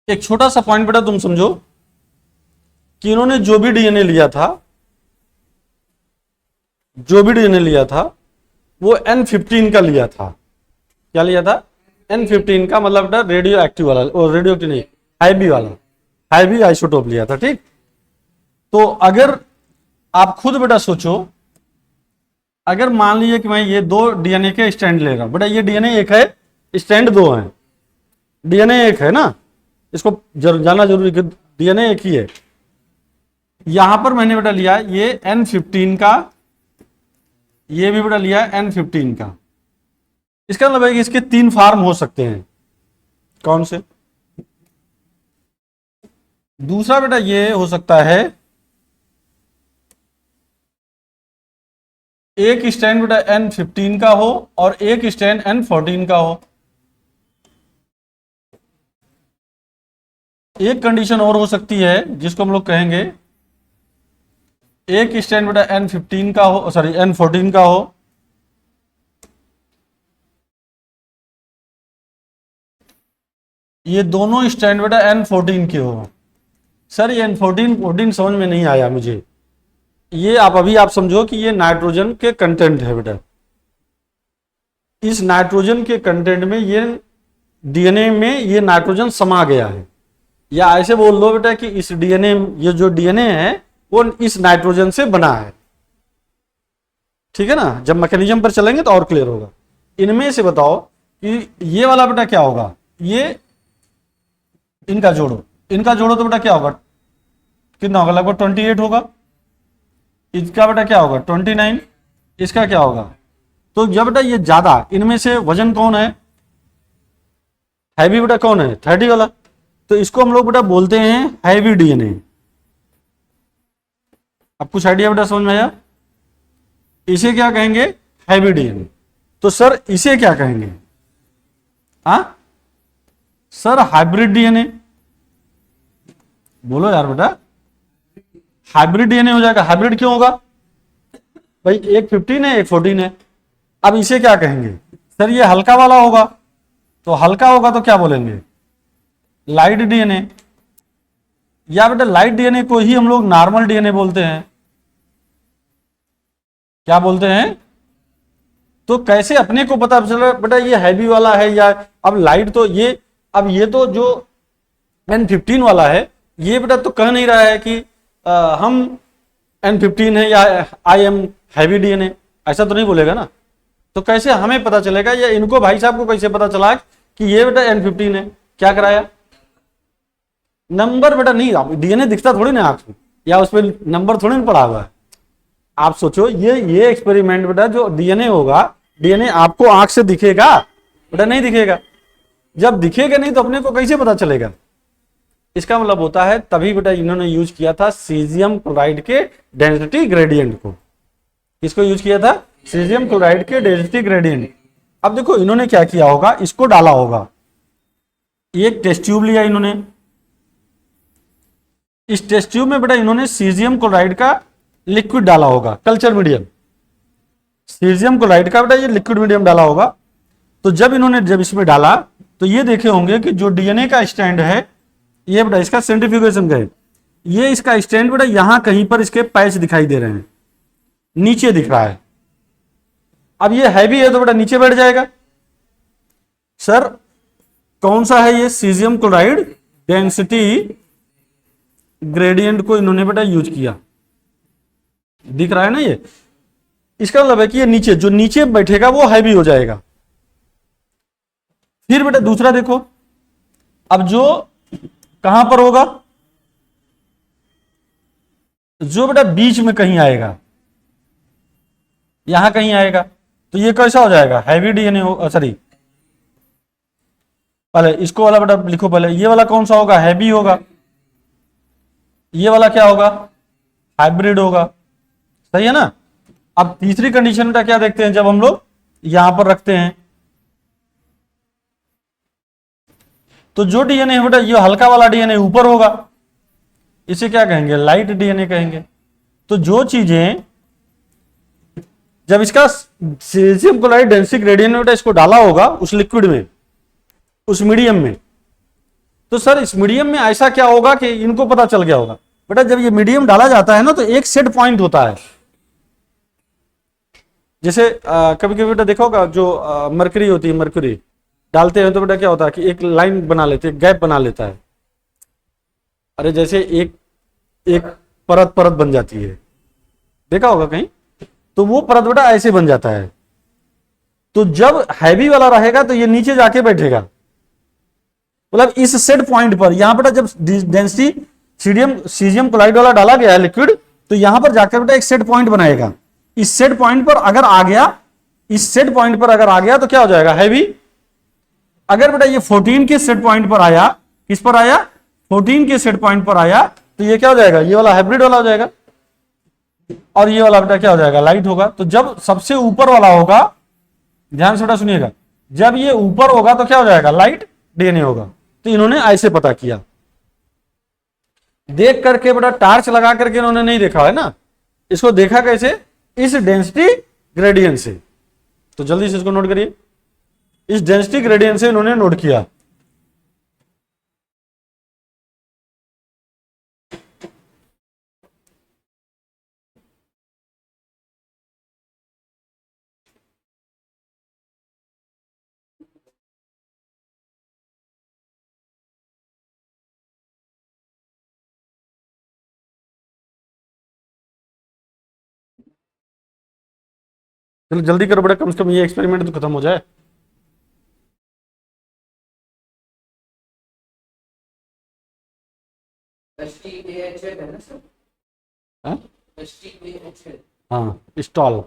एक छोटा सा पॉइंट बेटा तुम समझो कि इन्होंने जो भी डीएनए लिया था, वो N15 का लिया था। क्या लिया था? N15 का, मतलब बेटा रेडियो एक्टिव वाला, और रेडियो एक्टिव नहीं, हैवी वाला, हैवी आइसोटोप लिया था, ठीक। तो अगर आप खुद बेटा सोचो, अगर मान लीजिए कि मैं ये 2 डीएनए के स्टैंड ले रहा हूं, बेटा ये डीएनए एक है, स्टैंड 2 है, डीएनए एक है ना, इसको जानना जरूरी कि डीएनए एक ही है। यहां पर मैंने बेटा लिया ये N15 का, ये भी बेटा लिया N15 का। इसका मतलब है कि इसके 3 फार्म हो सकते हैं। कौन से? दूसरा बेटा ये हो सकता है, एक स्टैंड बेटा N15 का हो और एक स्टैंड N14 का हो। एक कंडीशन और हो सकती है जिसको हम लोग कहेंगे, एक स्टैंड बेटा N15 का हो, सॉरी N14 का हो, ये दोनों स्टैंड बेटा N14 के हो। सर ये N14 समझ में नहीं आया मुझे। ये आप समझो कि ये नाइट्रोजन के कंटेंट है बेटा, इस नाइट्रोजन के कंटेंट में ये डीएनए में ये नाइट्रोजन समा गया है, या ऐसे बोल दो बेटा कि इस डीएनए, ये जो डीएनए है वो इस नाइट्रोजन से बना है, ठीक है ना। जब मैकेनिज्म पर चलेंगे तो और क्लियर होगा। इनमें से बताओ कि ये वाला बेटा क्या होगा, ये इनका जोड़ो, इनका जोड़ो तो बेटा क्या होगा, कितना होगा, लगभग 28 होगा। इसका बेटा क्या होगा 29, इसका क्या होगा। तो जब बेटा ये ज्यादा, इनमें से वजन कौन है, हैवी बेटा कौन है 30 वाला, तो इसको हम लोग बेटा बोलते हैं हैवी डीएनए। अब कुछ आइडिया बेटा समझ में आया, इसे क्या कहेंगे हैवी डीएनए। तो सर इसे क्या कहेंगे, हाँ सर हाइब्रिड डीएनए। बोलो यार बेटा, हाइब्रिड डीएनए हो जाएगा। हाइब्रिड क्यों होगा भाई, एक 15 है एक 14 है। अब इसे क्या कहेंगे, सर ये हल्का वाला होगा, तो हल्का होगा तो क्या बोलेंगे लाइट डीएनए, या बेटा लाइट डीएनए को ही हम लोग नॉर्मल डीएनए बोलते हैं। क्या बोलते हैं, तो कैसे अपने को पता चला बेटा ये हैवी वाला है या, अब लाइट तो ये, अब ये तो जो N15 वाला है ये बेटा तो कह नहीं रहा है कि हम N15 है या आई एम हैवी डीएनए, ऐसा तो नहीं बोलेगा ना। तो कैसे हमें पता चलेगा, या इनको भाई साहब को कैसे पता चला कि ये बेटा N15 है, क्या कराया, नंबर बेटा नहीं, डीएनए दिखता थोड़ी ना आंख में, या उस पर नंबर थोड़ी ना पड़ा हुआ है। आप सोचो ये एक्सपेरिमेंट बेटा जो डीएनए होगा, डीएनए आपको आंख से दिखेगा बेटा, नहीं दिखेगा। जब दिखेगा नहीं तो अपने को कैसे पता चलेगा। इसका मतलब होता है तभी बेटा इन्होंने यूज किया था सीजियम क्लोराइड के डेंसिटी ग्रेडियंट को। किसको यूज किया था, सीजियम क्लोराइड के डेंसिटी ग्रेडियंट। अब देखो इन्होंने क्या किया होगा, इसको डाला होगा, एक टेस्ट ट्यूब लिया इन्होंने, इस टेस्ट ट्यूब में बेटा इन्होंने सीजियम क्लोराइड का लिक्विड डाला होगा, कल्चर मीडियम, सीजियम क्लोराइड का बेटा ये लिक्विड मीडियम डाला होगा। तो जब इसमें डाला तो ये देखे होंगे कि जो डीएनए का स्टैंड है ये बेटा, इसका सेंट्रीफ्यूगेशन का है, ये इसका स्टैंड बेटा यहां कहीं पर इसके पैच दिखाई दे रहे हैं, नीचे दिख रहा है। अब ये हैवी है तो बेटा नीचे बैठ जाएगा। सर कौन सा है ये, सीजियम क्लोराइड डेंसिटी ग्रेडियंट को इन्होंने बेटा यूज किया, दिख रहा है ना ये। इसका मतलब है कि ये नीचे, जो नीचे बैठेगा वो हैवी हो जाएगा। फिर बेटा दूसरा देखो, अब जो कहां पर होगा, जो बेटा बीच में कहीं आएगा, यहां कहीं आएगा, तो ये कैसा हो जाएगा हैवी डीएनए हो, सॉरी पहले इसको वाला बेटा लिखो, पहले ये वाला कौन सा होगा हैवी होगा, ये वाला क्या होगा हाइब्रिड होगा, सही है ना। अब तीसरी कंडीशन का क्या देखते हैं, जब हम लोग यहां पर रखते हैं तो जो डीएनए है बेटा ये हल्का वाला डीएनए ऊपर होगा, इसे क्या कहेंगे लाइट डीएनए कहेंगे। तो जो चीजें जब इसका सीजियम क्लोराइड डेंसिटी ग्रेडियंट बेटा इसको डाला होगा उस लिक्विड में, उस मीडियम में, तो सर इस मीडियम में ऐसा क्या होगा कि इनको पता चल गया होगा बेटा, जब ये मीडियम डाला जाता है ना तो एक सेट पॉइंट होता है। जैसे कभी कभी बेटा देखा होगा जो मरकरी होती है, मरकरी डालते हैं तो बेटा क्या होता है कि एक लाइन बना लेते हैं, गैप बना लेता है, अरे जैसे एक एक परत परत बन जाती है, देखा होगा कहीं, तो वो परत बेटा ऐसे बन जाता है। तो जब हैवी वाला रहेगा तो ये नीचे जाके बैठेगा, मतलब इस सेट पॉइंट पर, यहां बेटा जब डेंसिटी सीजियम क्लोराइड वाला डाला गया है लिक्विड, तो यहां पर जाकर बेटा एक सेट पॉइंट बनाएगा। इस सेट पॉइंट पर अगर आ गया, इस सेट पॉइंट पर अगर आ गया तो क्या हो जाएगा हैवी। अगर बेटा ये 14 के सेट पॉइंट पर आया, किस पर आया 14 के सेट पॉइंट पर आया, तो ये क्या हो जाएगा, ये वाला हाइब्रिड वाला हो जाएगा, और ये वाला बेटा क्या हो जाएगा लाइट होगा। तो जब सबसे ऊपर वाला होगा, ध्यान से बेटा सुनिएगा, जब ये ऊपर होगा तो क्या हो जाएगा लाइट डीएनए होगा। तो इन्होंने ऐसे पता किया, देख करके बेटा टार्च लगा करके इन्होंने नहीं देखा है ना, इसको देखा कैसे, इस डेंसिटी ग्रेडियंट से। तो जल्दी से इसको नोट करिए, इस डेंसिटी ग्रेडियंट से इन्होंने नोट किया। चलो जल्दी करो बेटा, कम से कम ये एक्सपेरिमेंट तो खत्म हो जाए। HTAHL है ना सर? हाँ HTAHL। हाँ, स्टॉल।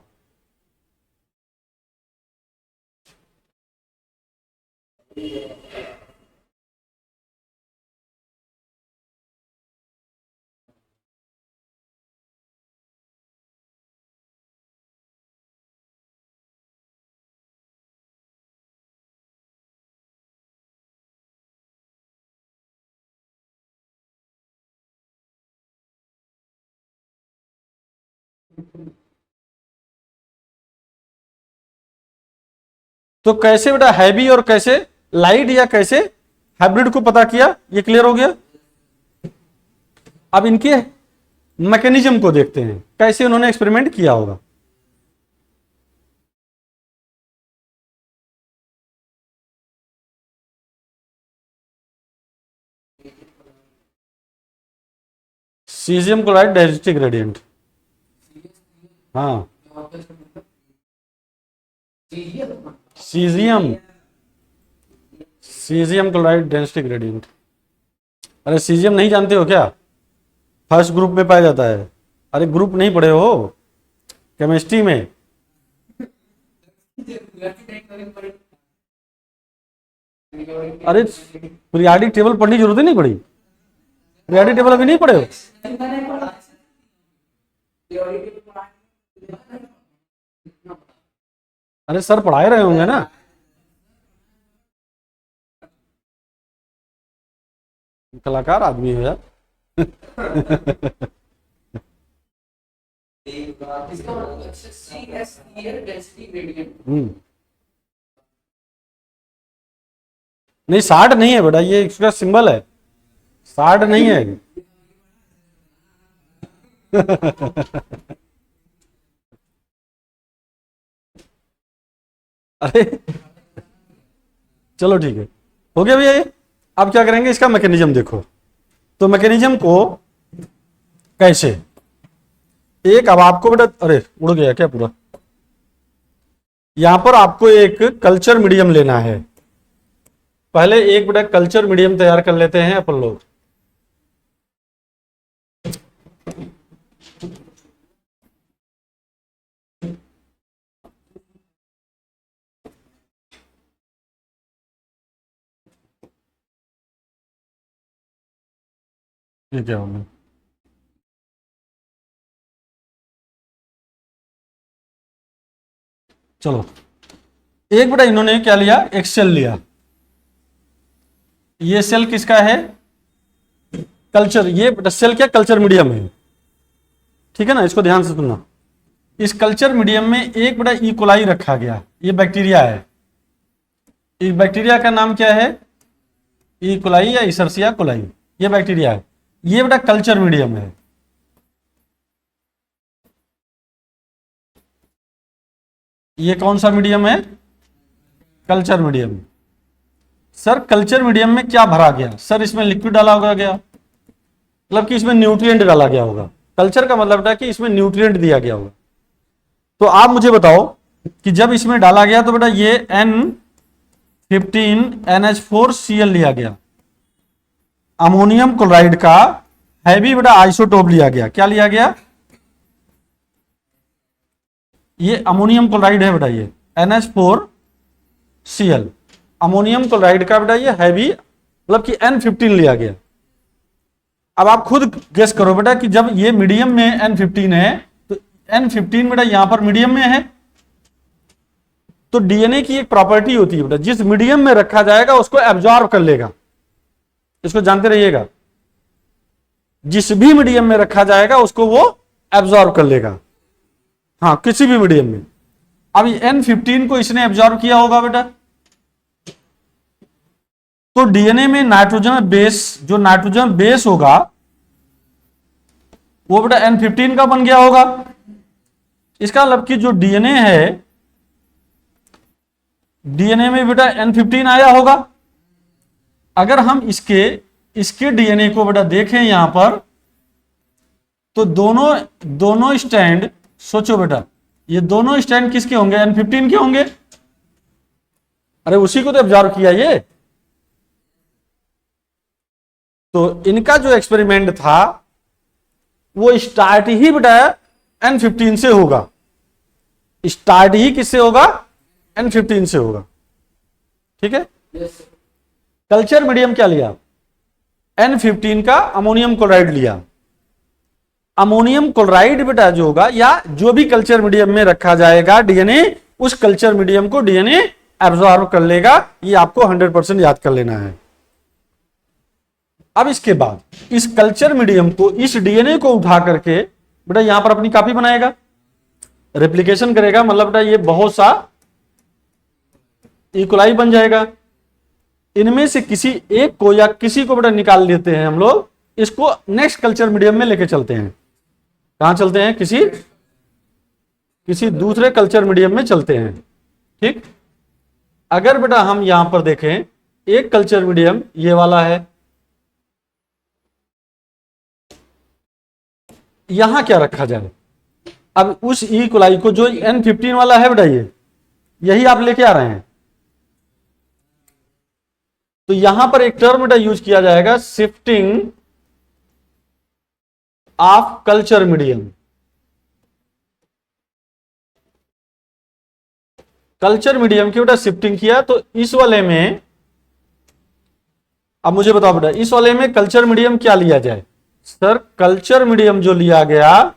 तो कैसे बेटा हैवी और कैसे लाइट या कैसे हाइब्रिड को पता किया, ये क्लियर हो गया। अब इनके मैकेनिज्म को देखते हैं, कैसे उन्होंने एक्सपेरिमेंट किया होगा। Caesium chloride density gradient. हाँ, caesium caesium chloride density gradient. अरे सीजियम नहीं जानते हो क्या? फर्स्ट ग्रुप में पाया जाता है। अरे ग्रुप नहीं पढ़े हो केमिस्ट्री में? अरे पीरियाडिक टेबल पढ़ने की जरूरत ही नहीं पड़ी। पीरियाडिक टेबल अभी नहीं पढ़े हो? अरे सर पढ़ाए रहे होंगे ना। कलाकार आदमी हो यार। नहीं 60 नहीं है बेटा, ये इसका सिंबल है, 60 नहीं है। अरे चलो ठीक है, हो गया भैया ये। अब क्या करेंगे, इसका मैकेनिज्म देखो। तो मैकेनिज्म को कैसे, एक अब आपको बेटा, अरे उड़ गया क्या पूरा। यहां पर आपको एक कल्चर मीडियम लेना है। पहले एक बेटा कल्चर मीडियम तैयार कर लेते हैं अपन लोग। ये क्या होगा, चलो एक बेटा इन्होंने क्या लिया, एक सेल लिया। ये सेल किसका है, कल्चर। ये बेटा सेल क्या, कल्चर मीडियम है, ठीक है ना, इसको ध्यान से सुनना। इस कल्चर मीडियम में एक बेटा ई कोलाई रखा गया, ये बैक्टीरिया है। इस बैक्टीरिया का नाम क्या है, ई कोलाई या इशर्सिया कोलाई, ये बैक्टीरिया है। ये बेटा कल्चर मीडियम है। ये कौन सा मीडियम है, culture medium. Sir culture medium में क्या भरा गया, सर इसमें लिक्विड डाला होगा क्या, मतलब कि इसमें न्यूट्रिएंट डाला गया होगा। कल्चर का मतलब था कि इसमें न्यूट्रिएंट दिया गया होगा। तो आप मुझे बताओ कि जब इसमें डाला गया तो बेटा ये N15NH4Cl लिया गया, अमोनियम क्लोराइड का हैवी बेटा आइसोटोप लिया गया। क्या लिया गया, ये अमोनियम क्लोराइड है बेटा, ये NH4Cl अमोनियम क्लोराइड का बेटा ये हैवी, मतलब कि N15 लिया गया। अब आप खुद गेस करो बेटा कि जब ये मीडियम में N15 है तो N15 बेटा यहां पर मीडियम में है। तो डीएनए की एक प्रॉपर्टी होती है बेटा, जिस मीडियम में रखा जाएगा उसको एब्जॉर्ब कर लेगा। इसको जानते रहिएगा, जिस भी मीडियम में रखा जाएगा उसको वो एब्जॉर्ब कर लेगा। हाँ, किसी भी मीडियम में। अब N15 को इसने एब्जॉर्ब किया होगा बेटा, तो डीएनए में नाइट्रोजन बेस, जो नाइट्रोजन बेस होगा वो बेटा N15 का बन गया होगा। इसका मतलब कि जो डीएनए है, डीएनए में बेटा N15 आया होगा। अगर हम इसके डीएनए को बेटा देखें यहां पर, तो दोनों स्टैंड, सोचो बेटा ये दोनों स्टैंड किसके होंगे, N15 के होंगे। अरे उसी को तो एब्जॉर्ब किया ये। तो इनका जो एक्सपेरिमेंट था वो स्टार्ट ही बेटा N15 से होगा। स्टार्ट ही किससे होगा? N15 से होगा। ठीक है। कल्चर मीडियम क्या लिया? N15 का अमोनियम क्लोराइड लिया। अमोनियम क्लोराइड बेटा जो होगा या जो भी कल्चर मीडियम में रखा जाएगा डीएनए, उस कल्चर मीडियम को डीएनए एब्जॉर्ब कर लेगा। ये आपको 100% याद कर लेना है। अब इसके बाद इस कल्चर मीडियम को, इस डीएनए को उठा करके बेटा यहां पर अपनी कॉपी बनाएगा, रेप्लिकेशन करेगा। मतलब बेटा ये बहुत सा इक्वलाई बन जाएगा। इनमें से किसी एक को या किसी को बेटा निकाल लेते हैं हम लोग, इसको नेक्स्ट कल्चर मीडियम में लेके चलते हैं। कहां चलते हैं? किसी दूसरे कल्चर मीडियम में चलते हैं। ठीक। अगर बेटा हम यहां पर देखें, एक कल्चर मीडियम ये वाला है, यहां क्या रखा जाए? अब उस ई कोलाई को जो N15 वाला है बेटा यही आप लेके आ रहे हैं, तो यहां पर एक टर्म बेटा यूज किया जाएगा, shifting of culture medium. Culture medium की बेटा शिफ्टिंग किया, तो इस वाले में, अब मुझे बताओ बेटा इस वाले में कल्चर मीडियम क्या लिया जाए? सर कल्चर मीडियम जो लिया गया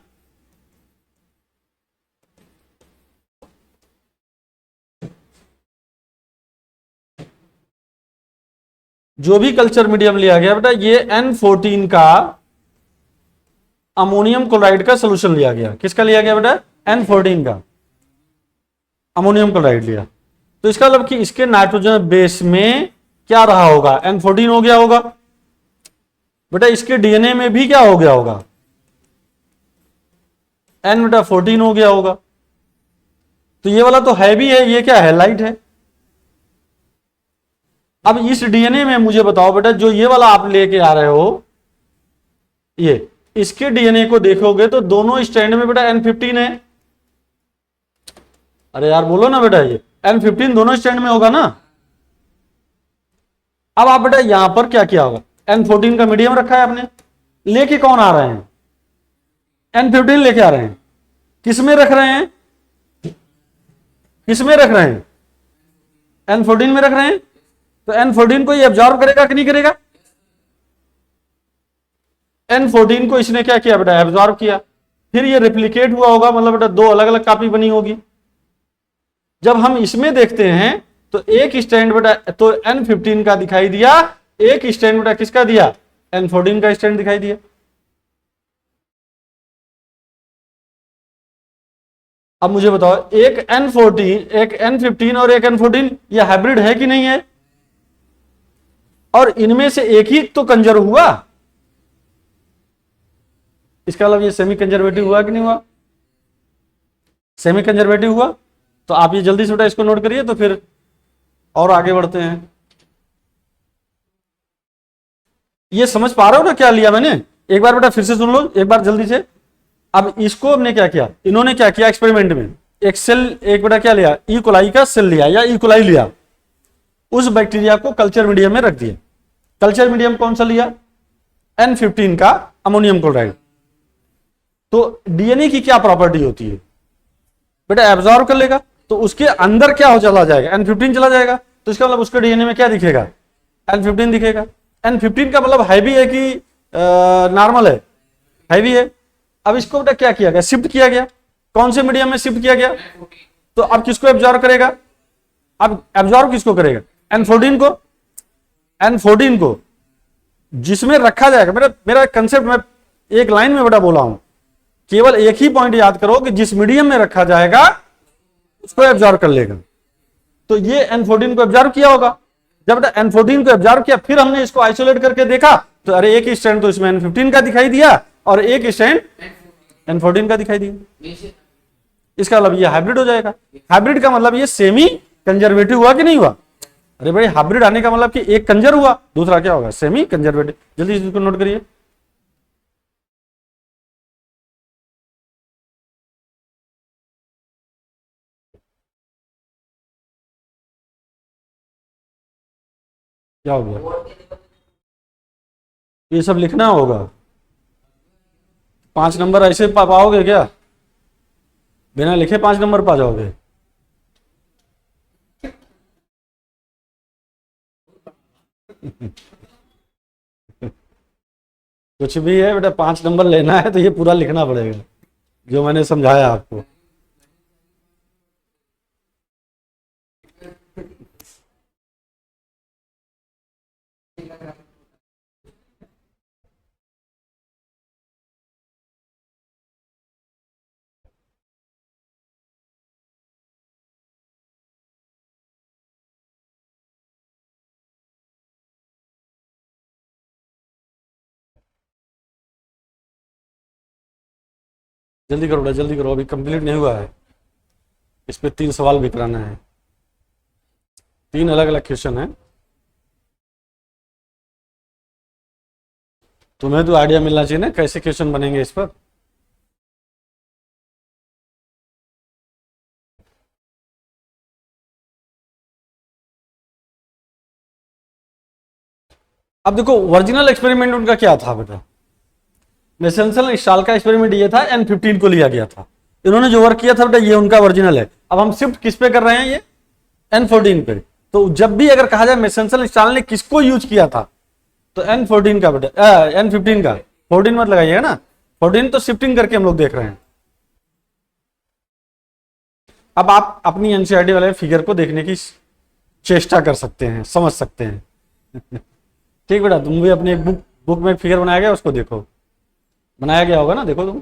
जो भी कल्चर मीडियम लिया गया बेटा, ये N14 का अमोनियम क्लोराइड का सोल्यूशन लिया गया। किसका लिया गया बेटा? N14 का अमोनियम क्लोराइड लिया। तो इसका मतलब कि इसके नाइट्रोजन बेस में क्या रहा होगा? N14 हो गया होगा बेटा। इसके डीएनए में भी क्या हो गया होगा? N बेटा 14 हो गया होगा। तो ये वाला तो हैवी है, ये क्या है? लाइट है। अब इस डीएनए में मुझे बताओ बेटा, जो ये वाला आप लेके आ रहे हो, ये इसके डीएनए को देखोगे तो दोनों स्टैंड में बेटा N15 है। अरे यार बोलो ना बेटा, ये N15 दोनों स्टैंड में होगा ना। अब आप बेटा यहां पर क्या किया होगा? N14 का मीडियम रखा है आपने, लेके कौन आ रहे हैं? N15 लेके आ रहे हैं। किसमें रख रहे हैं? किसमें रख रहे हैं? N14 में रख रहे हैं। तो N14 को ये एब्जॉर्ब करेगा कि नहीं करेगा? N14 को इसने क्या किया बेटा? एब्जॉर्ब किया। फिर ये रेप्लिकेट हुआ होगा, मतलब बेटा दो अलग अलग कॉपी बनी होगी। जब हम इसमें देखते हैं तो एक स्टैंड बेटा तो N15 का दिखाई दिया, एक स्टैंड बेटा किसका दिया? N14 का स्टैंड दिखाई दिया। अब मुझे बताओ, एक N14, एक N15 और एक N14, ये हाइब्रिड है कि नहीं है? और इनमें से एक ही तो कंजर हुआ। इसका मतलब ये सेमी कंजर्वेटिव हुआ कि नहीं हुआ? सेमी कंजर्वेटिव हुआ। तो आप ये जल्दी से बेटा इसको नोट करिए, तो फिर और आगे बढ़ते हैं। ये समझ पा रहे हो ना क्या लिया मैंने? एक बार बेटा फिर से सुन लो एक बार जल्दी से। अब इसको हमने क्या किया, इन्होंने क्या किया एक्सपेरिमेंट में, एक सेल, एक बेटा क्या लिया? ई कोलाई का सेल लिया या ई कोलाई लिया, उस बैक्टीरिया को कल्चर मीडियम में रख दिया। कल्चर मीडियम कौन सा लिया? N15 का अमोनियम क्लोराइड। तो डीएनए की क्या प्रॉपर्टी होती है बेटा? एब्जॉर्ब कर लेगा। तो उसके अंदर क्या हो चला जाएगा? N15 चला जाएगा। तो इसका मतलब उसके डीएनए में क्या दिखेगा? N15 दिखेगा। N15 का मतलब हैवी है कि नॉर्मल है? हैवी है। अब इसको बेटा क्या किया गया? शिफ्ट किया गया। कौन से मीडियम में शिफ्ट किया गया? तो अब किसको एब्जॉर्ब करेगा? अब एब्जॉर्ब किसको करेगा? N14 को। N14 को जिसमें रखा जाएगा, मेरा कंसेप्ट मैं एक लाइन में बेटा बोला हूं, केवल एक ही पॉइंट याद करो कि जिस मीडियम में रखा जाएगा उसको एब्जॉर्ब कर लेगा। तो ये N14 को एब्जॉर्ब किया होगा। जब N14 को एब्जॉर्ब किया, फिर हमने इसको आइसोलेट करके देखा, तो अरे एक स्टैंड तो इसमें N15 का दिखाई दिया और एक स्टैंड N14 का दिखाई दिया। इसका मतलब ये हाइब्रिड हो जाएगा। हाइब्रिड का मतलब ये सेमी कंजर्वेटिव हुआ कि नहीं हुआ? अरे भाई हाइब्रिड आने का मतलब कि एक कंजर हुआ, दूसरा क्या होगा? Semi conservative. जल्दी इसको नोट करिए। क्या हो गया? ये सब लिखना होगा। 5 नंबर ऐसे पाओगे क्या? बिना लिखे 5 नंबर पा जाओगे? कुछ भी है बेटा, 5 नंबर लेना है तो ये पूरा लिखना पड़ेगा जो मैंने समझाया आपको। जल्दी करो बेटा, जल्दी करो, अभी कंप्लीट नहीं हुआ है। इस पे 3 सवाल भी कराना है, 3 अलग अलग क्वेश्चन है। तुम्हें तो आइडिया मिलना चाहिए ना कैसे क्वेश्चन बनेंगे इस पर। अब देखो ओरिजिनल एक्सपेरिमेंट उनका क्या था बेटा, मेसेंसल स्टाल का एक्सपेरिमेंट ये था, N15 को लिया गया था। इन्होंने जो वर्क किया था बेटा ये उनका ओरिजिनल है। अब हम शिफ्ट किस पे कर रहे हैं, ये N14 पे। तो जब भी अगर कहा जाए मेसेंसल स्टाल ने किसको यूज किया था, तो N14 का बेटा, N15 का। 14 मत लगाइएगा ना, 14 तो शिफ्टिंग करके हम लोग देख रहे हैं। अब आप अपनी एनसीईआरटी वाले फिगर को देखने की चेष्टा कर सकते हैं, समझ सकते हैं। ठीक बेटा, तुम भी अपनी एक बुक में फिगर बनाया गया उसको देखो, बनाया गया होगा ना, देखो तुम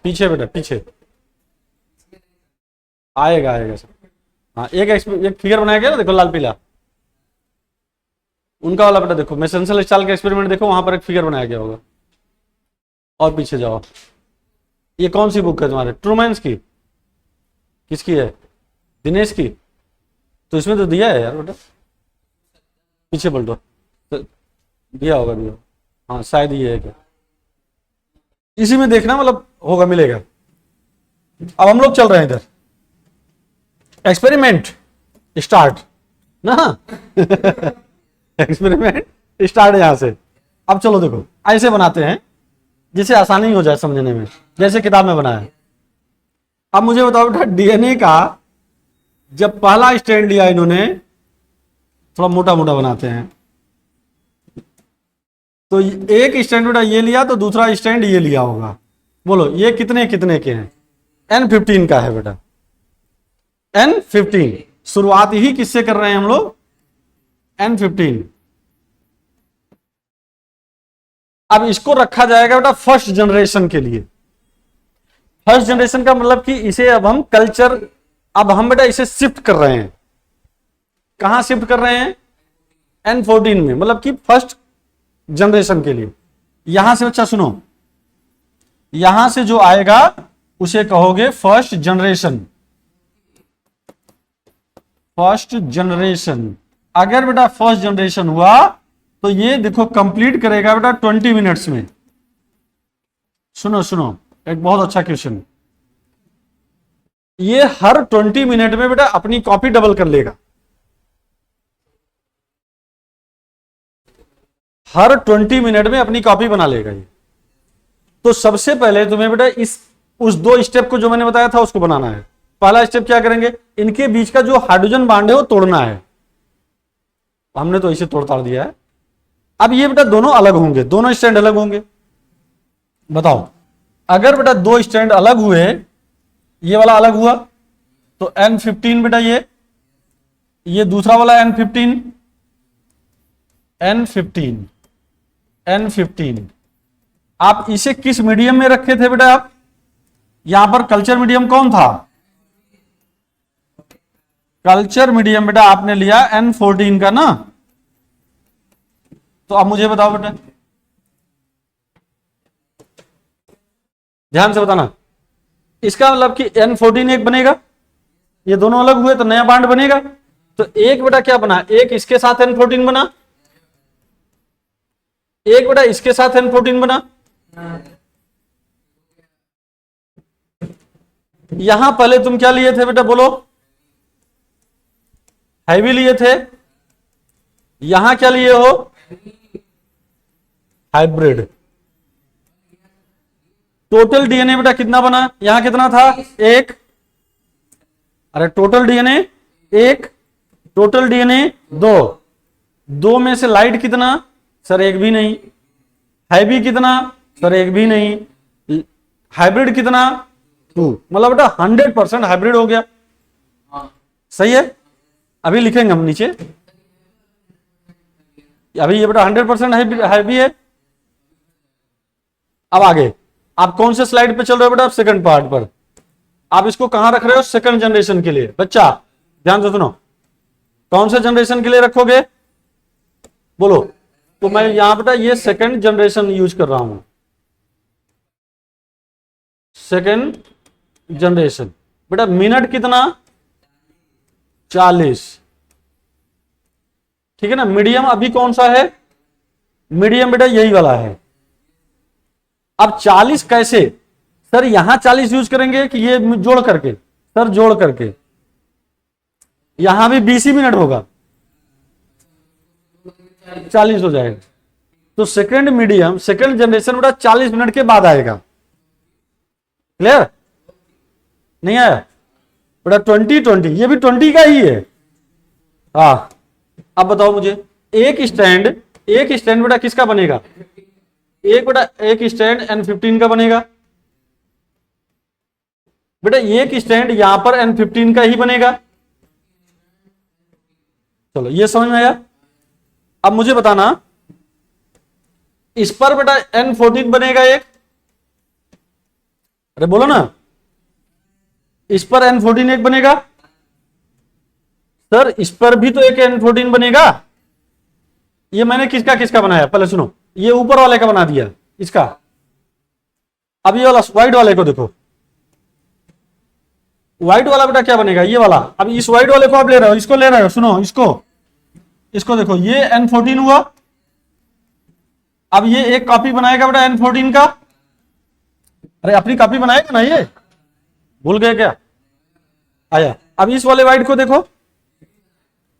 पीछे बेटा, पीछे आएगा आएगा सब। हाँ एक फिगर बनाया गया ना, देखो लाल पीला, उनका वाला बेटा देखो, मेसेंसल स्टाल का एक्सपेरिमेंट देखो, वहां पर एक फिगर बनाया गया होगा। और पीछे जाओ, ये कौन सी बुक है तुम्हारे, ट्रूमैन्स की? किसकी है, दिनेश की? तो इसमें तो दिया है यार बेटा, पीछे पलटो तो दिया होगा, दिया। हाँ शायद ये है क्या, इसी में देखना, मतलब होगा, मिलेगा। अब हम लोग चल रहे हैं इधर, एक्सपेरिमेंट स्टार्ट ना। एक्सपेरिमेंट स्टार्ट यहां से। अब चलो देखो ऐसे बनाते हैं जिसे आसानी हो जाए समझने में, जैसे किताब में बनाया। अब मुझे बताओ बेटा, डीएनए का जब पहला स्ट्रैंड लिया इन्होंने, थोड़ा मोटा मोटा बनाते हैं, तो एक स्टैंड बेटा ये लिया, तो दूसरा स्टैंड ये लिया होगा। बोलो ये कितने कितने के हैं? N15 का है बेटा, N15। शुरुआत ही किससे कर रहे हैं हम लोग, N15। अब इसको रखा जाएगा बेटा फर्स्ट जनरेशन के लिए। फर्स्ट जनरेशन का मतलब कि इसे अब हम कल्चर, अब हम बेटा इसे शिफ्ट कर रहे हैं। कहां शिफ्ट कर रहे हैं, N14 में, मतलब कि फर्स्ट जनरेशन के लिए। यहां से बच्चा सुनो, यहां से जो आएगा उसे कहोगे फर्स्ट जनरेशन। फर्स्ट जनरेशन, अगर बेटा फर्स्ट जनरेशन हुआ तो ये देखो कंप्लीट करेगा बेटा 20 मिनट्स में। सुनो सुनो, एक बहुत अच्छा क्वेश्चन, ये हर 20 मिनट में बेटा अपनी कॉपी डबल कर लेगा। हर 20 मिनट में अपनी कॉपी बना लेगा ये। तो सबसे पहले तुम्हें बेटा उस 2 स्टेप को जो मैंने बताया था उसको बनाना है। पहला स्टेप क्या करेंगे, इनके बीच का जो हाइड्रोजन बांड है वो तोड़ना है। हमने तो इसे तोड़ ताड़ दिया है। अब ये बेटा दोनों अलग होंगे, दोनों स्टैंड अलग होंगे। बताओ अगर बेटा 2 स्टैंड अलग हुए, ये वाला अलग हुआ तो N15 बेटा, ये दूसरा वाला N15, N15, N15। आप इसे किस मीडियम में रखे थे बेटा आप, यहां पर कल्चर मीडियम कौन था, कल्चर मीडियम बेटा आपने लिया N14 का ना। तो अब मुझे बताओ बेटा, ध्यान से बताना, इसका मतलब कि N14 एक बनेगा, ये दोनों अलग हुए तो नया बांड बनेगा। तो एक बेटा क्या बना, एक इसके साथ N14 बना, एक बेटा इसके साथ N14 बना। यहां पहले तुम क्या लिए थे बेटा, बोलो, हैवी लिए थे, यहां क्या लिए हो? हाइब्रिड। टोटल डीएनए बेटा कितना बना? यहां कितना था? एक। अरे टोटल डीएनए एक, टोटल डीएनए दो। दो में से लाइट कितना? सर एक भी नहीं। हैवी कितना? सर एक भी नहीं। हाइब्रिड कितना? 2। मतलब बेटा 100% हाइब्रिड हो गया। सही है। अभी लिखेंगे हम नीचे। अभी ये बेटा 100% हैवी है। अब आगे आप कौन से स्लाइड पे चल रहे हो बेटा? सेकंड पार्ट पर। आप इसको कहां रख रहे हो? सेकंड जनरेशन के लिए। बच्चा ध्यान से सुनो, कौन से जनरेशन के लिए रखोगे? बोलो। तो मैं यहां बेटा ये सेकंड जनरेशन यूज कर रहा हूं। सेकंड जनरेशन बेटा मिनट कितना? 40। ठीक है ना। मीडियम अभी कौन सा है? मीडियम बेटा यही वाला है। अब 40 कैसे? सर यहां 40 यूज करेंगे कि ये जोड़ करके? सर जोड़ करके। यहां भी 20 ही मिनट होगा, 40 हो जाएगा। तो सेकंड मीडियम, सेकंड जनरेशन बेटा 40 मिनट के बाद आएगा। क्लियर? नहीं आया बेटा? 20 ये भी 20 का ही है। हाँ अब बताओ मुझे, एक स्टैंड बेटा किसका बनेगा? एक स्टैंड N15 का बनेगा। बेटा एक स्टैंड यहां पर N15 का ही बनेगा। चलो ये समझ में आया। अब मुझे बताना, इस पर बेटा N14 बनेगा एक। अरे बोलो ना, इस पर N14 एक बनेगा। सर इस पर भी तो एक N14 बनेगा। ये मैंने किसका किसका बनाया पहले सुनो। ये ऊपर वाले का बना दिया इसका। अब ये वाला व्हाइट वाले को देखो, व्हाइट वाला बेटा क्या बनेगा? ये वाला। अब इस व्हाइट वाले को आप ले रहे हो, इसको ले रहे हो, सुनो इसको देखो, ये N14 हुआ। अब ये एक कॉपी बनाएगा बेटा N14 का। अरे अपनी कॉपी बनाएगा ना, ये भूल गए क्या? आया। अब इस वाले व्हाइट को देखो,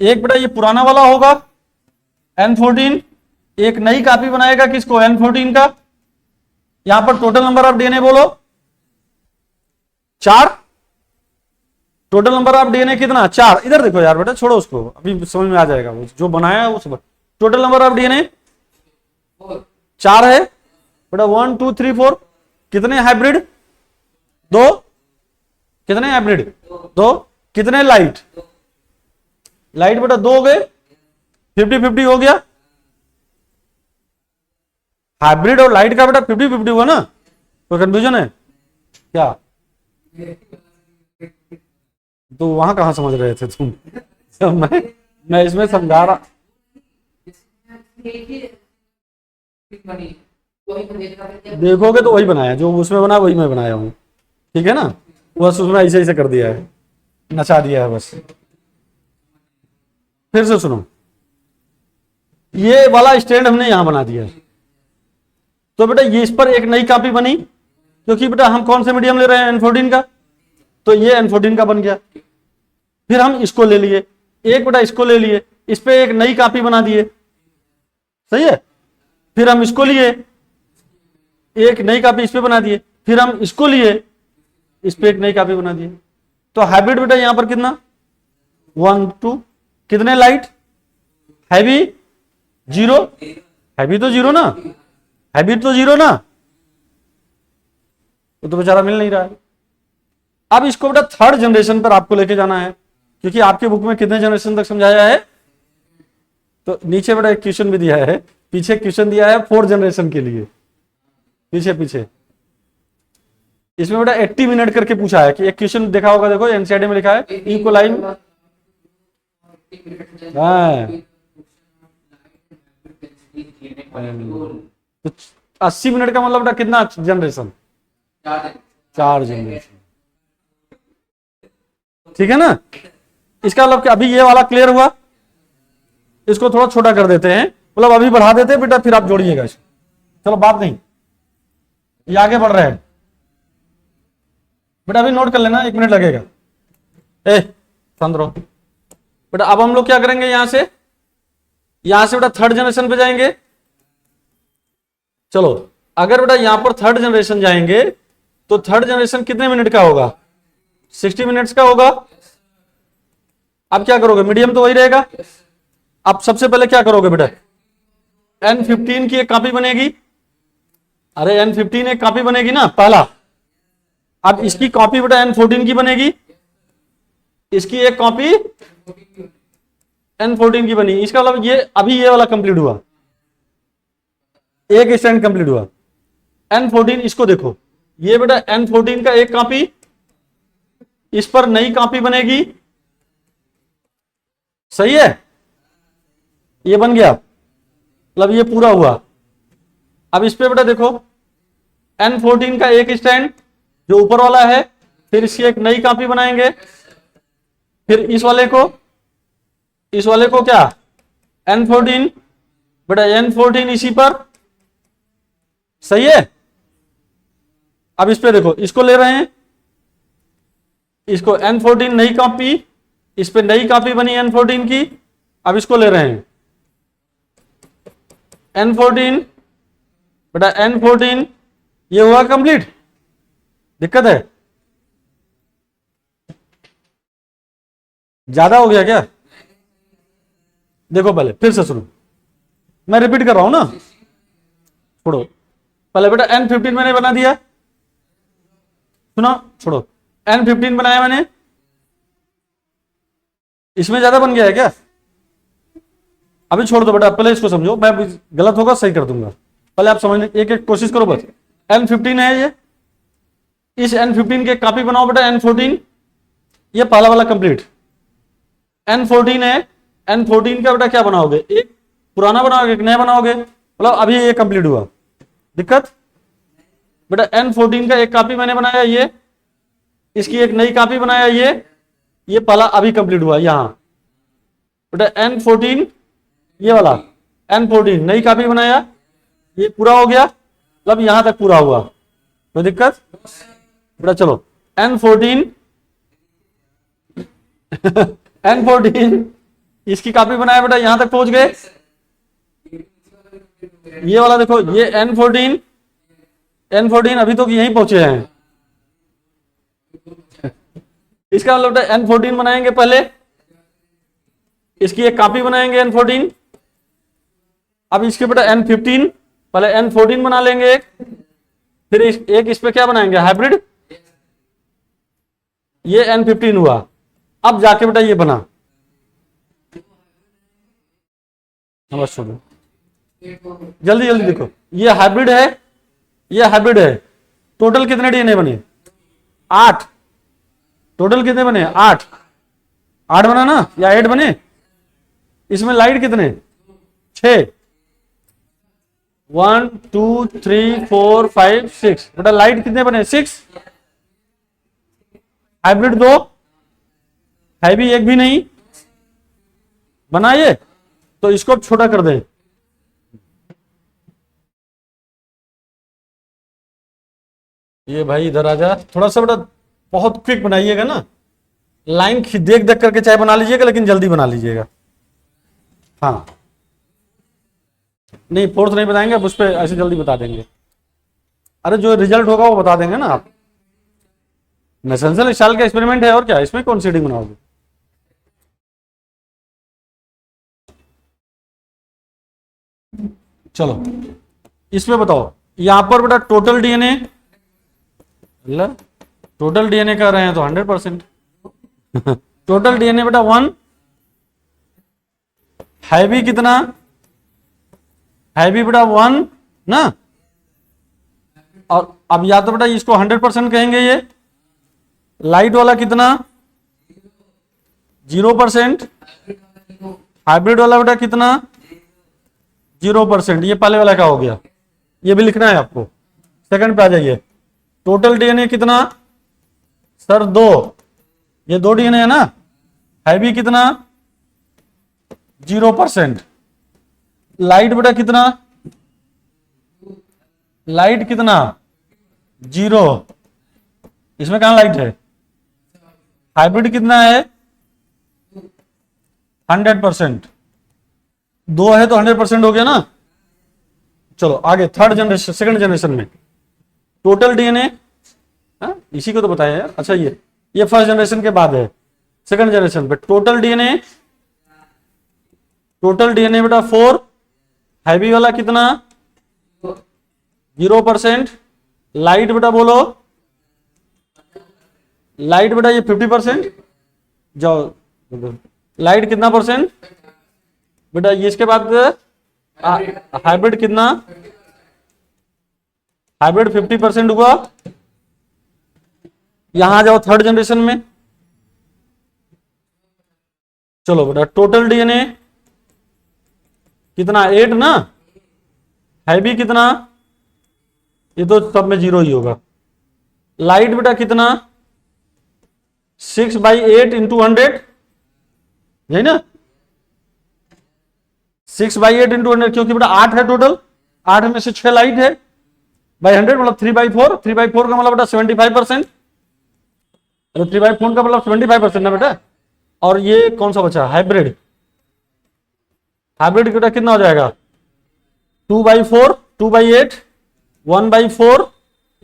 एक बेटा ये पुराना वाला होगा N14, एक नई कॉपी बनाएगा किसको? N14 का। यहां पर टोटल नंबर ऑफ डीएनए बोलो 4। टोटल नंबर ऑफ डीएनए कितना? 4। इधर देखो यार बेटा, छोड़ो उसको, अभी समझ में आ जाएगा। वो जो बनाया है उस टोटल नंबर ऑफ डीएनए 4 है बेटा। 1 2 3 4। कितने हाइब्रिड? 2। कितने हाइब्रिड? 2। कितने लाइट? लाइट बेटा 2 हो गए, 50-50 हो गया। हाइब्रिड और लाइट का बेटा 50-50 हुआ ना। कोई कंफ्यूजन है क्या? तो वहां कहां समझ रहे थे तुम? तो मैं इसमें समझा रहा। देखोगे तो वही बनाया, जो उसमें बना वही मैं बनाया हूं। ठीक है ना। बस उसमें ऐसे ऐसे कर दिया है, नचा दिया है बस। फिर से सुनो, ये वाला स्टैंड हमने यहां बना दिया। तो बेटा ये इस पर एक नई कॉपी बनी, क्योंकि बेटा हम कौन से मीडियम ले रहे हैं? N14 का। तो ये N14 का बन गया। फिर हम इसको ले लिए, एक बेटा इसको ले लिए, इस पे एक नई कॉपी बना दिए। सही है। फिर हम इसको लिए, एक नई कॉपी इस पे बना दिए। फिर हम इसको लिए, इस पे एक नई कॉपी बना दिए। तो हाइब्रिड बेटा यहां पर कितना? 1 2। कितने लाइट? हैवी 0। हैवी तो 0 ना, हैवी तो 0 ना। वो तो बेचारा मिल नहीं रहा है। अब इसको बेटा थर्ड जनरेशन पर आपको लेके जाना है, क्योंकि आपके बुक में कितने जनरेशन तक समझाया है? तो नीचे बेटा एक क्वेश्चन भी दिया है, पीछे क्वेश्चन दिया है 4 जनरेशन के लिए। पीछे इसमें बेटा 80 मिनट करके पूछा है कि एक क्वेश्चन देखा होगा, देखो एनसीईआरटी में लिखा है इक्वलाइन। तो 80 मिनट का मतलब बेटा कितना जनरेशन? 4 जनरेशन। ठीक है ना। इसका मतलब कि अभी ये वाला क्लियर हुआ। इसको थोड़ा छोटा कर देते हैं, मतलब अभी बढ़ा देते हैं बेटा, फिर आप जोड़िएगा इसको। चलो बात नहीं, ये आगे बढ़ रहे हैं बेटा। अभी नोट कर लेना, 1 मिनट लगेगा। शांत रहो बेटा। अब हम लोग क्या करेंगे? यहां से यहां से बेटा थर्ड जनरेशन पे जाएंगे। चलो अगर बेटा यहां पर थर्ड जनरेशन जाएंगे तो थर्ड जनरेशन कितने मिनट का होगा? 60 मिनट्स का होगा। अब क्या करोगे? मीडियम तो वही रहेगा। अब सबसे पहले क्या करोगे बेटा? N15 की एक कॉपी बनेगी। अरे N15 एक कॉपी बनेगी ना पहला। अब इसकी कॉपी बेटा N14 की बनेगी। इसकी एक कॉपी N14 की बनी। इसका मतलब ये अभी ये वाला कंप्लीट हुआ, एक स्टैंड कंप्लीट हुआ। N14 इसको देखो, ये बेटा N14 का एक कॉपी, इस पर नई कॉपी बनेगी। सही है, ये बन गया, मतलब ये पूरा हुआ। अब इस पे बेटा देखो N14 का एक स्टैंड जो ऊपर वाला है, फिर इसकी एक नई कॉपी बनाएंगे, फिर इस वाले को क्या N14 बेटा N14 इसी पर। सही है। अब इस पे देखो, इसको ले रहे हैं, इसको N14 नई कॉपी, इस पे नई कॉपी बनी N14 की। अब इसको ले रहे हैं N14 बेटा N14, ये हुआ कंप्लीट। दिक्कत है? ज्यादा हो गया क्या? देखो पहले फिर से सुनो, मैं रिपीट कर रहा हूं ना, छोड़ो। पहले बेटा N15 मैंने बना दिया, सुनो छोड़ो। N15 बनाया मैंने, इसमें ज्यादा बन गया है क्या? अभी छोड़ दो बेटा, पहले इसको समझो, मैं गलत होगा सही कर दूंगा। पहले आप समझने एक एक कोशिश करो बस। N15 है ये, इस N15 के कॉपी बनाओ बेटा N14, ये पहला वाला कंप्लीट। N14 है, N14 का बेटा क्या बनाओगे? एक पुराना बनाओगे, एक नया बनाओगे, मतलब अभी ये कंप्लीट हुआ। दिक्कत बेटा N14 का एक कॉपी मैंने बनाया, ये इसकी एक नई कॉपी बनाया, ये पहला अभी कंप्लीट हुआ। यहां बेटा N14 ये वाला N14 नई कॉपी बनाया, ये पूरा हो गया, मतलब यहां तक पूरा हुआ। कोई दिक्कत बेटा? चलो N14 N14 इसकी कॉपी बनाया बेटा, यहां तक पहुंच गए। ये वाला देखो, ये N14 अभी तो यहीं पहुंचे हैं। इसका मतलब बेटा N14 बनाएंगे पहले, इसकी एक कॉपी बनाएंगे N14। अब इसके बेटा N15, पहले N14 बना लेंगे एक, फिर एक इस पे क्या बनाएंगे? हाइब्रिड। ये N15 हुआ। अब जाके बेटा ये बना, छोड़ो जल्दी जल्दी देखो, ये हाइब्रिड है, ये हाइब्रिड है। टोटल कितने डीएनए बने? 8। टोटल कितने बने? 8 बना ना, या 8 बने? इसमें लाइट कितने? 6। 1 2 3 4 5 6 बेटा लाइट कितने बने? 6। हाइब्रिड 2, हैवी एक भी नहीं बना ये, तो इसको अब छोटा कर दें। ये भाई इधर आ जा, थोड़ा सा बेटा बहुत क्विक बनाइएगा ना, लाइन देख देख करके चाहे बना लीजिएगा, लेकिन जल्दी बना लीजिएगा। हाँ नहीं, फोर्थ नहीं बताएंगे, अब उस पर ऐसे जल्दी बता देंगे। अरे जो रिजल्ट होगा वो बता देंगे ना आप। नेसेंशियल स्टाइल का एक्सपेरिमेंट है, और क्या इसमें कौन सीडिंग बनाओगे? चलो इसमें बताओ, यहां पर बेटा टोटल डीएनए, टोटल डीएनए कर रहे हैं तो 100%। टोटल डीएनए बेटा 1, हैवी कितना? हैवी बेटा 1 ना। और अब या तो बेटा इसको 100% कहेंगे, ये लाइट वाला कितना? 0%। हाइब्रिड वाला बेटा कितना? 0%। ये पहले वाला का हो गया, ये भी लिखना है आपको। सेकंड पे आ जाइए, टोटल डीएनए कितना? सर 2, ये 2 डीएनए है ना। हैवी कितना? 0%। लाइट बेटा कितना? लाइट कितना? 0। इसमें कहां लाइट है? हाइब्रिड कितना है? 100%। दो है तो 100% हो गया ना। चलो आगे थर्ड जनरेशन, सेकंड जनरेशन में टोटल डीएनए, इसी को तो बताया यार। अच्छा ये फर्स्ट जनरेशन के बाद है। सेकंड जनरेशन पे टोटल डीएनए बेटा 4, हैवी वाला कितना 0%, लाइट बेटा बोलो, लाइट बेटा ये 50%, जाओ लाइट कितना परसेंट बेटा, ये इसके बाद हाइब्रिड कितना, हाइब्रिड 50% हुआ। यहां जाओ थर्ड जनरेशन में, चलो बेटा टोटल डीएनए कितना 8 ना, हैवी कितना, ये तो सब में 0 ही होगा। लाइट बेटा कितना 6/8 इंटू 100, यही ना 6/8 इंटू 100, क्योंकि बेटा 8 है टोटल, 8 में से 6 लाइट है, बाई 100 मतलब 3/4, 3/4 का मतलब बेटा 75%, अरे 3/4 का मतलब 75% ना बेटा। और ये कौन सा बचा हाइब्रिड, हाइब्रिड बेटा कितना हो जाएगा 2/4, 2/8, 1/4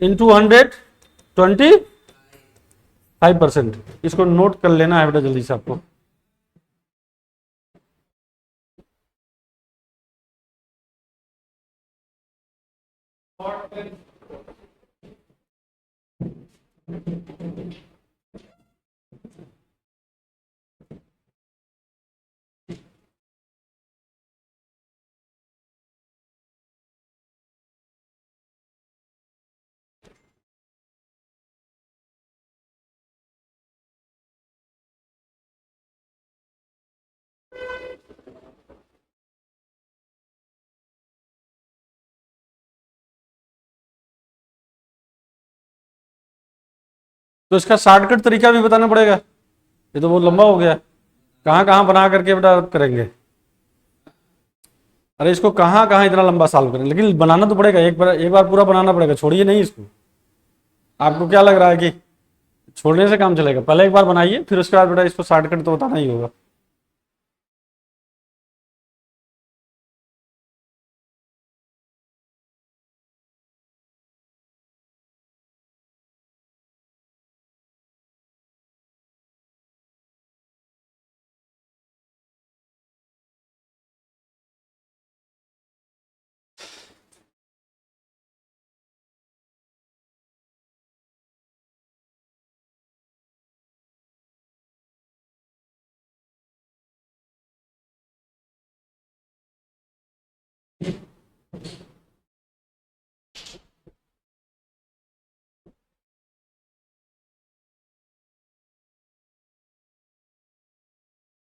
इंटू 100, 25%। इसको नोट कर लेना है बेटा जल्दी से आपको। तो इसका शॉर्टकट तरीका भी बताना पड़ेगा, ये तो बहुत लंबा हो गया, कहाँ कहाँ बना करके बेटा करेंगे। अरे इसको कहाँ कहाँ इतना लंबा सॉल्व करें, लेकिन बनाना तो पड़ेगा, एक बार पूरा बनाना पड़ेगा, छोड़िए नहीं इसको। आपको क्या लग रहा है कि छोड़ने से काम चलेगा, पहले एक बार बनाइए, फिर उसके बाद बेटा इसको शॉर्टकट तो बताना ही होगा।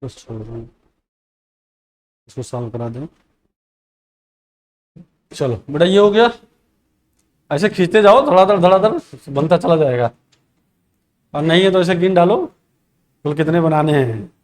बस छोड़ दो, इसको सॉल्व करा दो। चलो बेटा ये हो गया, ऐसे खींचते जाओ धड़ाधड़ धड़ाधड़, बनता चला जाएगा, और नहीं है तो ऐसे गिन डालो कुल कितने बनाने हैं।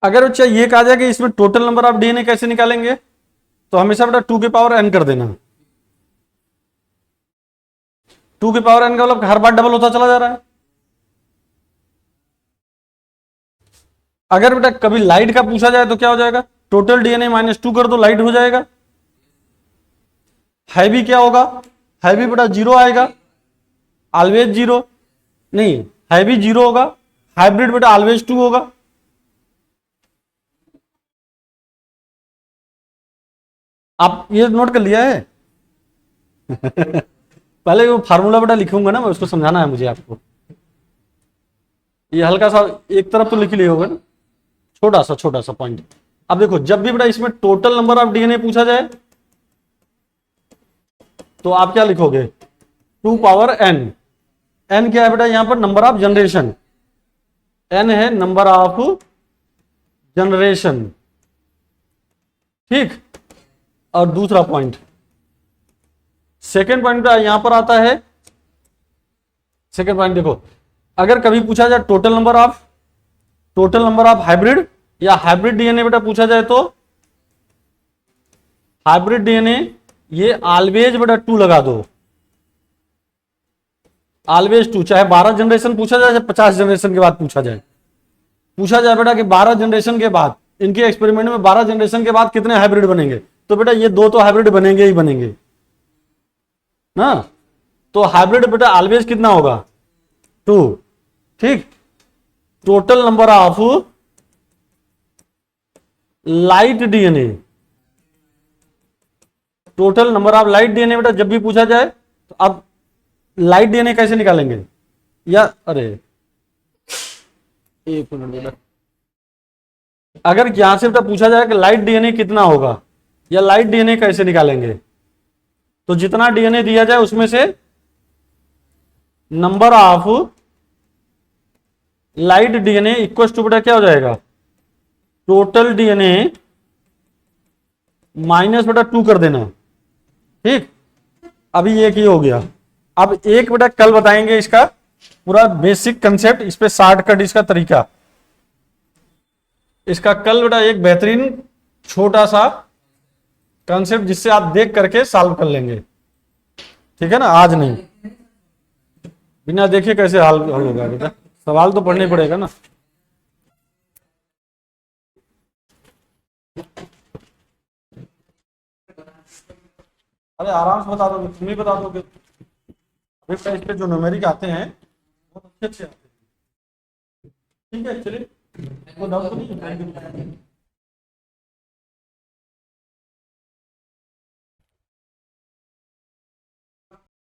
अगर बच्चा ये कहा जाए कि इसमें टोटल नंबर ऑफ डीएनए कैसे निकालेंगे, तो हमेशा बेटा 2 की पावर n कर देना। 2 की पावर n का मतलब हर बार डबल होता चला जा रहा है। अगर बेटा कभी लाइट का पूछा जाए तो क्या हो जाएगा, टोटल डीएनए -2 कर दो, लाइट हो जाएगा। हैवी क्या होगा, हैवी बेटा 0 आएगा, ऑलवेज 0, नहीं हैवी 0 होगा, हाइब्रिड बेटा ऑलवेज 2 होगा। आप ये नोट कर लिया है पहले वो फार्मूला बेटा लिखूंगा ना मैं, उसको समझाना है मुझे आपको। ये हल्का सा एक तरफ तो लिख लिया होगा ना, छोटा सा पॉइंट। अब देखो जब भी बेटा इसमें टोटल नंबर ऑफ डीएनए पूछा जाए तो आप क्या लिखोगे, 2 पावर n। n क्या है बेटा, यहां पर नंबर ऑफ जनरेशन, n है नंबर ऑफ जनरेशन, ठीक। और दूसरा पॉइंट, सेकेंड पॉइंट यहां पर आता है, सेकेंड पॉइंट देखो, अगर कभी पूछा जाए टोटल नंबर ऑफ हाइब्रिड या हाइब्रिड डीएनए बेटा पूछा जाए तो हाइब्रिड डीएनए ये ऑलवेज बेटा 2 लगा दो, ऑलवेज 2। चाहे 12 जनरेशन पूछा जाए, चाहे 50 जनरेशन के बाद पूछा जाए बेटा कि 12 जनरेशन के बाद, इनके एक्सपेरिमेंट में 12 जनरेशन के बाद कितने हाइब्रिड बनेंगे, तो बेटा ये 2 तो हाइब्रिड बनेंगे ही बनेंगे ना। तो हाइब्रिड बेटा ऑलवेज कितना होगा, 2, ठीक। Total number of light DNA, total number of light DNA बेटा जब भी पूछा जाए तो अब लाइट डीएनए कैसे निकालेंगे, या अरे एक मिनट बेटा, अगर यहां से बेटा पूछा जाए कि लाइट डीएनए कितना होगा या लाइट डीएनए कैसे निकालेंगे, तो जितना डीएनए दिया जाए उसमें से number of light DNA equal to बेटा क्या हो जाएगा, टोटल डीएनए माइनस बेटा 2 कर देना, ठीक। अभी एक ही हो गया। अब एक बेटा कल बताएंगे इसका पूरा बेसिक कंसेप्ट, इस पे शॉर्टकट इसका तरीका, इसका कल बेटा एक बेहतरीन छोटा सा कंसेप्ट जिससे आप देख करके सॉल्व कर लेंगे, ठीक है ना। आज नहीं, बिना देखे कैसे हल होगा बेटा, सवाल तो पढ़ने पड़ेगा ना। अरे आराम से बता दोगे, तुम ही बता दोगे। अभी इस पे जो न्यूमेरिक आते हैं बहुत अच्छे अच्छे आते हैं, ठीक है। चलिए, कोई डाउट तो नहीं है?